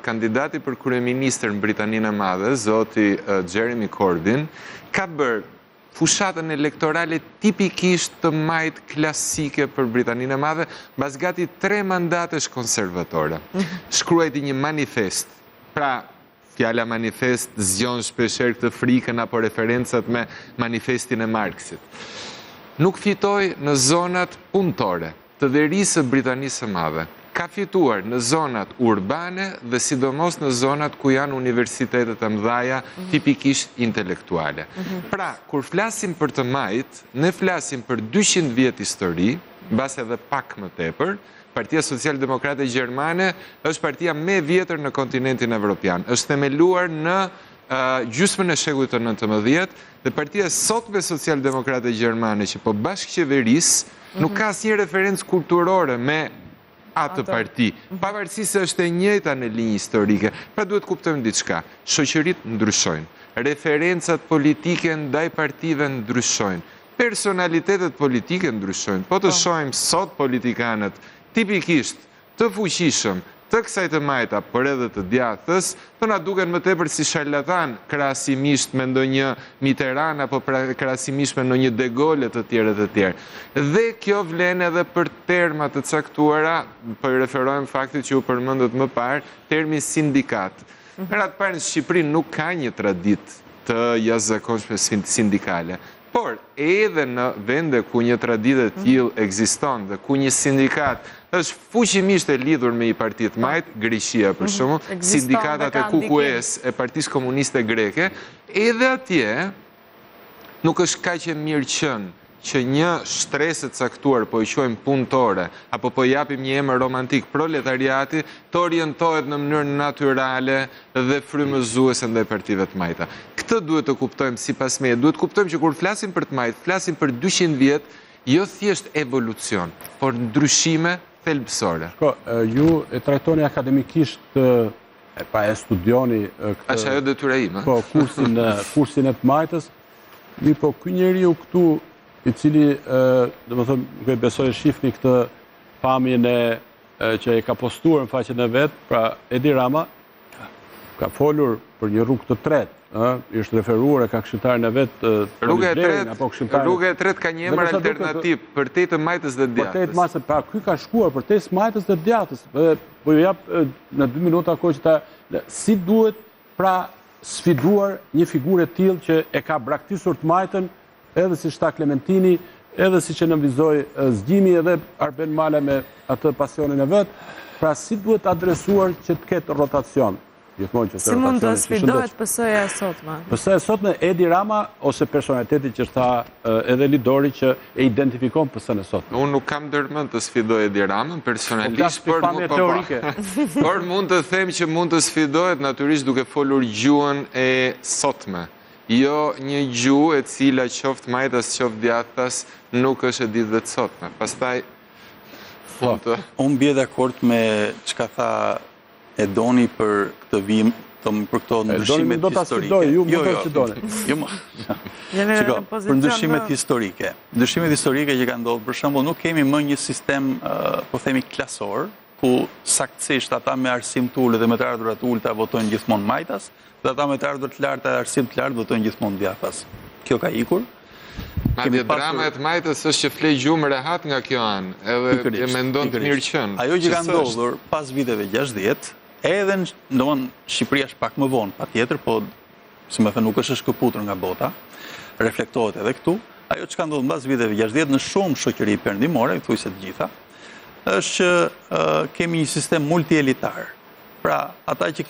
kandidati për kryeministër në Britaninë e Madhe, zoti Jeremy Corbyn, ka bërë fushatën elektorale tipikisht të majt klasike për Britaninë e Madhe, mbas gati 3 mandatesh konservatore. Shkruajti një manifest. Pra, fjala manifest zgjon shpeshherë këtë frikën apo referencat me manifestin e Marksit. Nuk fitoi në zonat punëtore të verisë së Britanisë së Madhe. Ka fituar në zonat urbane dhe sidomos në zonat ku janë universitetet e mëdhaja tipikisht intelektuale. Pra, kur flasim për të majt, ne flasim për 200 vjet histori, mbas edhe pak më tepër. Partia Social-Demokrate Gjermane është partia më e vjetër në kontinentin evropian. Është themeluar në gjysmën e shekullit të 19 dhe partia sotme Social-Demokrate Gjermane që po bashkëqeveris nuk ka asnjë referencë kulturore me atë parti, pavarësisht se është e njëjta në linjë historike. Pra duhet kuptojmë diçka. Shoqëritë ndryshojnë, referencat politike ndaj partive ndryshojnë, personalitetet politike ndryshojnë. Po të shohim sot politikanët tipikisht të fuqishëm, të kësaj të majta, por edhe të djathës, të na duken më tepër si sharlatan krahasimisht me ndonjë Mitterrand apo krahasimisht me ndonjë De Gaulle të tjerë. Dhe kjo vlen edhe për terma të caktuara, po i referohem faktit që u përmendët më parë, termi sindikat. Pra të parë në Shqipëri nuk ka një traditë të jashtëzakonshme sindikale. Por edhe në vende ku një traditë e tillë ekziston dhe ku një sindikat është fuqimisht e lidhur me i partitë majt, Greqia për shembull, sindikatat e KQS e Partisë Komuniste Greke, edhe atje nuk është kaq e mirë qenë që një shtresë të caktuar, po i quajmë punëtore, apo po i japim një emër romantik proletariati, të orientohet në mënyrë natyrale dhe frymëzuese ndaj partive të majta. Këtë duhet të kuptojmë sipas meje, duhet të kuptojmë që kur flasim për të majt, flasim për 200 vjet, jo thjesht evolucion, por ndryshime thelbësore. Ju e trajtoni akademikisht, pa e studioni Është ajo detyra ime. Po, kursin e të majtës, po ky njeriu këtu, i cili, domethënë, nuk e besoj shifni këtë pamjen që e ka postuar në faqen e vet, pra Edi Rama ka folur për një rrugë të tretë, është referuar e ka këshilltarin e vet Rruga e tretë ka një emër alternativ, Përtej të majtës dhe djatës. Përtej të majtës, pra ky ka shkuar përtej të majtës dhe djatës. Po ju jap në 2 minuta kohë që si duhet pra sfiduar një figurë e tillë që e ka braktisur të majtën, edhe si shta Klementini, edhe si që nënvizoi Zgjimi edhe Arben Mala me atë pasionin e vet, pra si duhet adresuar që të ketë rotacion. Si mund të sfidohet PS-ja e sotme? PS-ja e sotme, Edi Rama ose personaliteti që tha edhe Lidori që e identifikon PS-n e sotme. Unë nuk kam dërmend të sfidoj Edi Ramën personalisht, por mund të them që mund të sfidohet natyrisht duke folur gjuhën e sotme. Jo një gjuhë e cila qoftë majtas, qoftë djathtas, nuk është e ditë dhe të sotme. Pastaj unë bie dakord me çka tha Edoni për këtë vim, për këto ndryshimet historike. Për ndryshimet historike. Ndryshimet historike që kanë ndodhur, për shembull, nuk kemi më një sistem, po themi, klasor, ku saktësisht ata me arsim të ulët dhe me të ardhurat të ulta votojnë gjithmonë majtas, dhe ata me të ardhur të lartë dhe arsim të lartë votojnë gjithmonë djathtas. Kjo ka ikur. Madje drama e të majtës është që flej gjumë rehat nga kjo anë, edhe e mendon të mirë qenë. Ajo që ka ndodhur pas viteve 60, edhe në Shqipëria është pak më vonë, patjetër, po si më thënë nuk është shkëputur nga bota, reflektohet edhe këtu. Ajo që ka ndodhur pas viteve 60 në shumë shoqëri perëndimore, thuajse të gjitha, është që kemi një sistem multielitar. Pra, ata që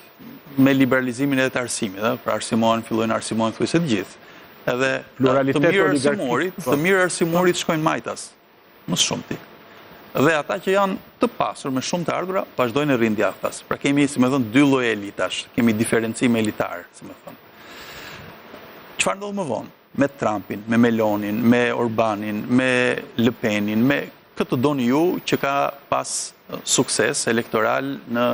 me liberalizimin e të arsimit, pra fillojnë arsimohen thuajse të gjithë. Edhe të mirë arsimorit shkojnë majtas, më shumëti. Dhe ata që janë të pasur me shumë të ardhura, vazhdojnë e rinë djathtas. Pra kemi, si me thënë, 2 lloje elitash, kemi diferencim elitar, si me thënë. Çfarë ndodh më vonë? Me Trumpin, me Melonin, me Orbanin, me Le Penin, me këtë doni ju që ka pas sukses elektoral në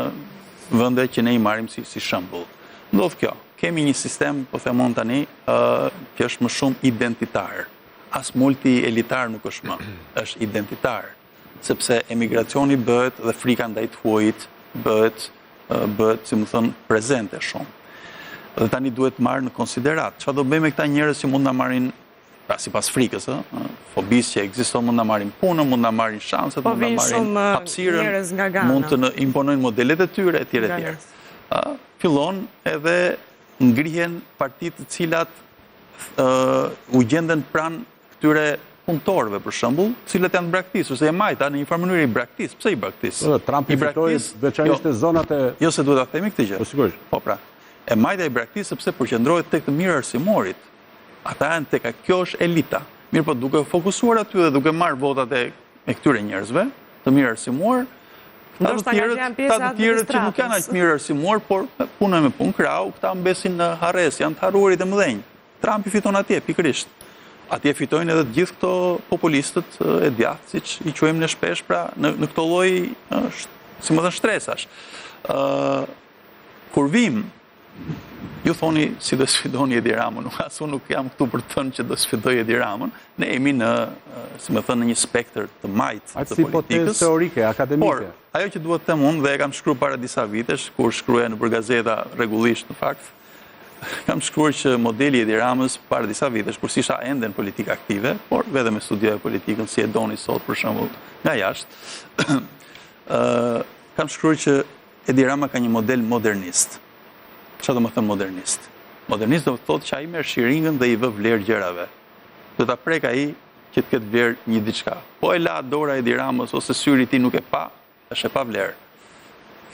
vende që ne i marrim si shembull. Ndodh kjo. Kemi një sistem, po themon tani, që është më shumë identitar. As multi-elitar nuk është më, është identitar. Sepse emigracioni bëhet dhe frika ndaj të huajit bëhet, si më thënë, prezente shumë. Dhe tani duhet marrë në konsiderat. Çfarë do bëjmë me këta njerëz që mund na marrin, pra sipas frikës, fobisë që ekziston, mund na marrin punën, mund na marrin shanset, mund na marrin hapësirën, mund të imponojnë modelet e tyre, etj. Fillon edhe ngrihen partitë të cilat u gjenden pranë këtyre punëtorëve, për shembull, të cilët janë braktisur, se e majta në një farë mënyrë i braktis. Pse i braktis? Trumpi fitoi veçanërisht në zonat e... Jo se duhet ta themi këtë gjë. Po sigurisht. Po pra, e majta i braktis sepse përqendrohet tek të mirë arsimorit. Ata janë tek kjo është elita. Mirë, po duke fokusuar aty dhe duke marrë votat e këtyre njerëzve, të mirë arsimuar, ta të tjerët që nuk janë aq mirë arsimuar, por punën me punë krau, këta mbesin në harres, janë të harruarit e mëdhenj. Trumpi fiton atje, pikërisht. Atje fitojnë edhe të gjithë këto populistët e djathtë, siç i quajmë ne shpesh, pra në këto lloj, si më thënë, shtresash. Kur vim, ju thoni si do sfidoni Edi Ramën, unë nuk jam këtu për të thënë që do sfidoj Edi Ramën, ne jemi në, si më thënë, në një spektër të majtë të politikës. Si hipotezë teorike, akademike. Por, ajo që duhet të them unë, dhe e kam shkruar para disa vitesh, kur shkruaja nëpër gazeta rregullisht në fakt, kam shkruar që modeli Edi Ramës para disa vitesh, kur s'isha ende në politikë aktive, por vetëm e studioj politikën si e doni sot për shembull nga jashtë, kam shkruar që Edi Rama ka një model modernist. Çfarë do të thënë modernist? Modernist do të thotë që ai merr shiringën dhe i vë vlerë gjërave. Do ta prek ai që të ketë vlerë një diçka. Po e la dora Edi Ramës ose syri ti nuk e pa, është e pa vlerë.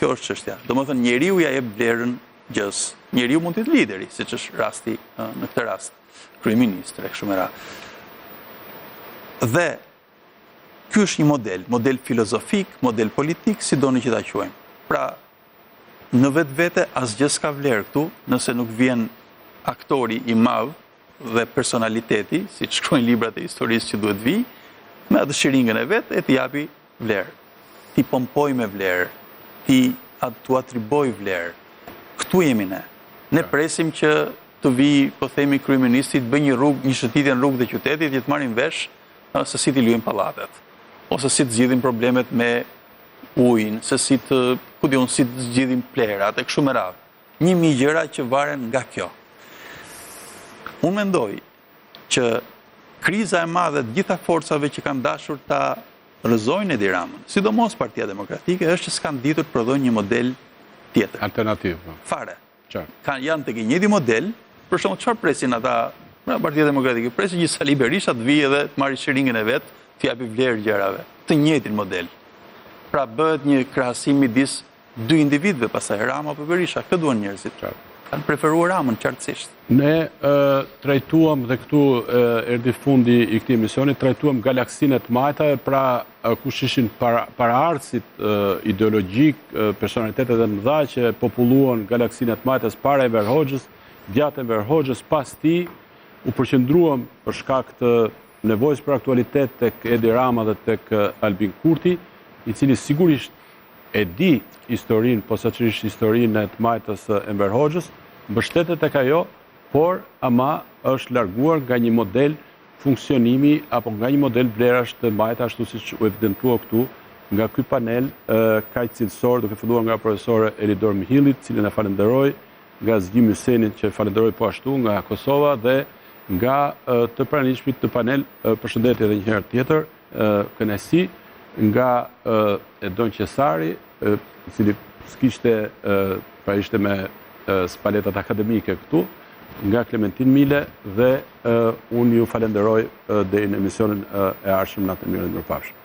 Kjo është çështja. Domethënë njeriu ja jep vlerën gjës. Njeriu mund të jetë lideri, siç është rasti në këtë rast, kryeministri e kështu me radhë. Dhe ky është një model filozofik, model politik, si doni që ta quajmë. Pra, në vetvete asgjë s'ka vlerë këtu, nëse nuk vjen aktori i madh dhe personaliteti, si që shkruajnë librat e historisë që duhet vi, me atë shiringën e vetë e t'i japi vlerë. Ti pompoj me vlerë, ti t'u atriboj vlerë. Këtu jemi ne. Ne presim që të vi, po themi, kryeministri të bëj një shëtitje në rrugë dhe qytetit, që të marrin vesh se si t'i luajnë pallatet, ose si të zgjidhin problemet me ujin, se si të zgjidhin plerat, e kështu me radhë. 1000 gjëra që varen nga kjo. Unë mendoj që kriza e madhe të gjitha forcave që kanë dashur ta rrëzojnë Edi Ramën, sidomos Partia Demokratike, është që s'kanë ditur të prodhojnë një model tjetër. Alternativ. Fare. Janë tek njëjti model, për shembull çfarë presin ata Partia Demokratike? Presin që Sali Berisha të vijë dhe të marrë shiringën e vet, të japi vlerë gjërave. Të njëjtin model. Pra bëhet një krahasim midis dy individëve, pastaj Rama apo Berisha. Këtë duan njerëzit. Kanë preferuar Ramën qartësisht. Ne trajtuam dhe këtu erdhi fundi i këtij emisioni, trajtuam galaksinë e të majta, pra kush ishin paraardhësit ideologjik, personalitetet e mëdha që populluan galaksinë e të majtës para Enver Hoxhës, gjatë Enver Hoxhës, pas tij u përqendruam për shkak të nevojës për aktualitet tek Edi Rama dhe tek Albin Kurti, i cili sigurisht e di historinë, posaçërisht historinë e të majtës Enver Hoxhës, mbështetet tek ajo, por ama është larguar nga një model funksionimi apo nga një model vlerash të majta, ashtu siç u evidentua këtu nga ky panel kaq cilësor, duke filluar nga profesore Elidor Mihillit, cilën e falenderoj, nga Zgjim Hysenit që falenderoj po ashtu nga Kosova dhe nga të pranishmit të panel, përshëndetje edhe një herë tjetër, kënaqësi, nga Edon Qesari, i cili s'kishte, pra ishte me spaletat akademike këtu, nga Klementin Mile dhe unë ju falenderoj deri në emisionin e ardhshëm. Natë mirë dhe mirëpafshim.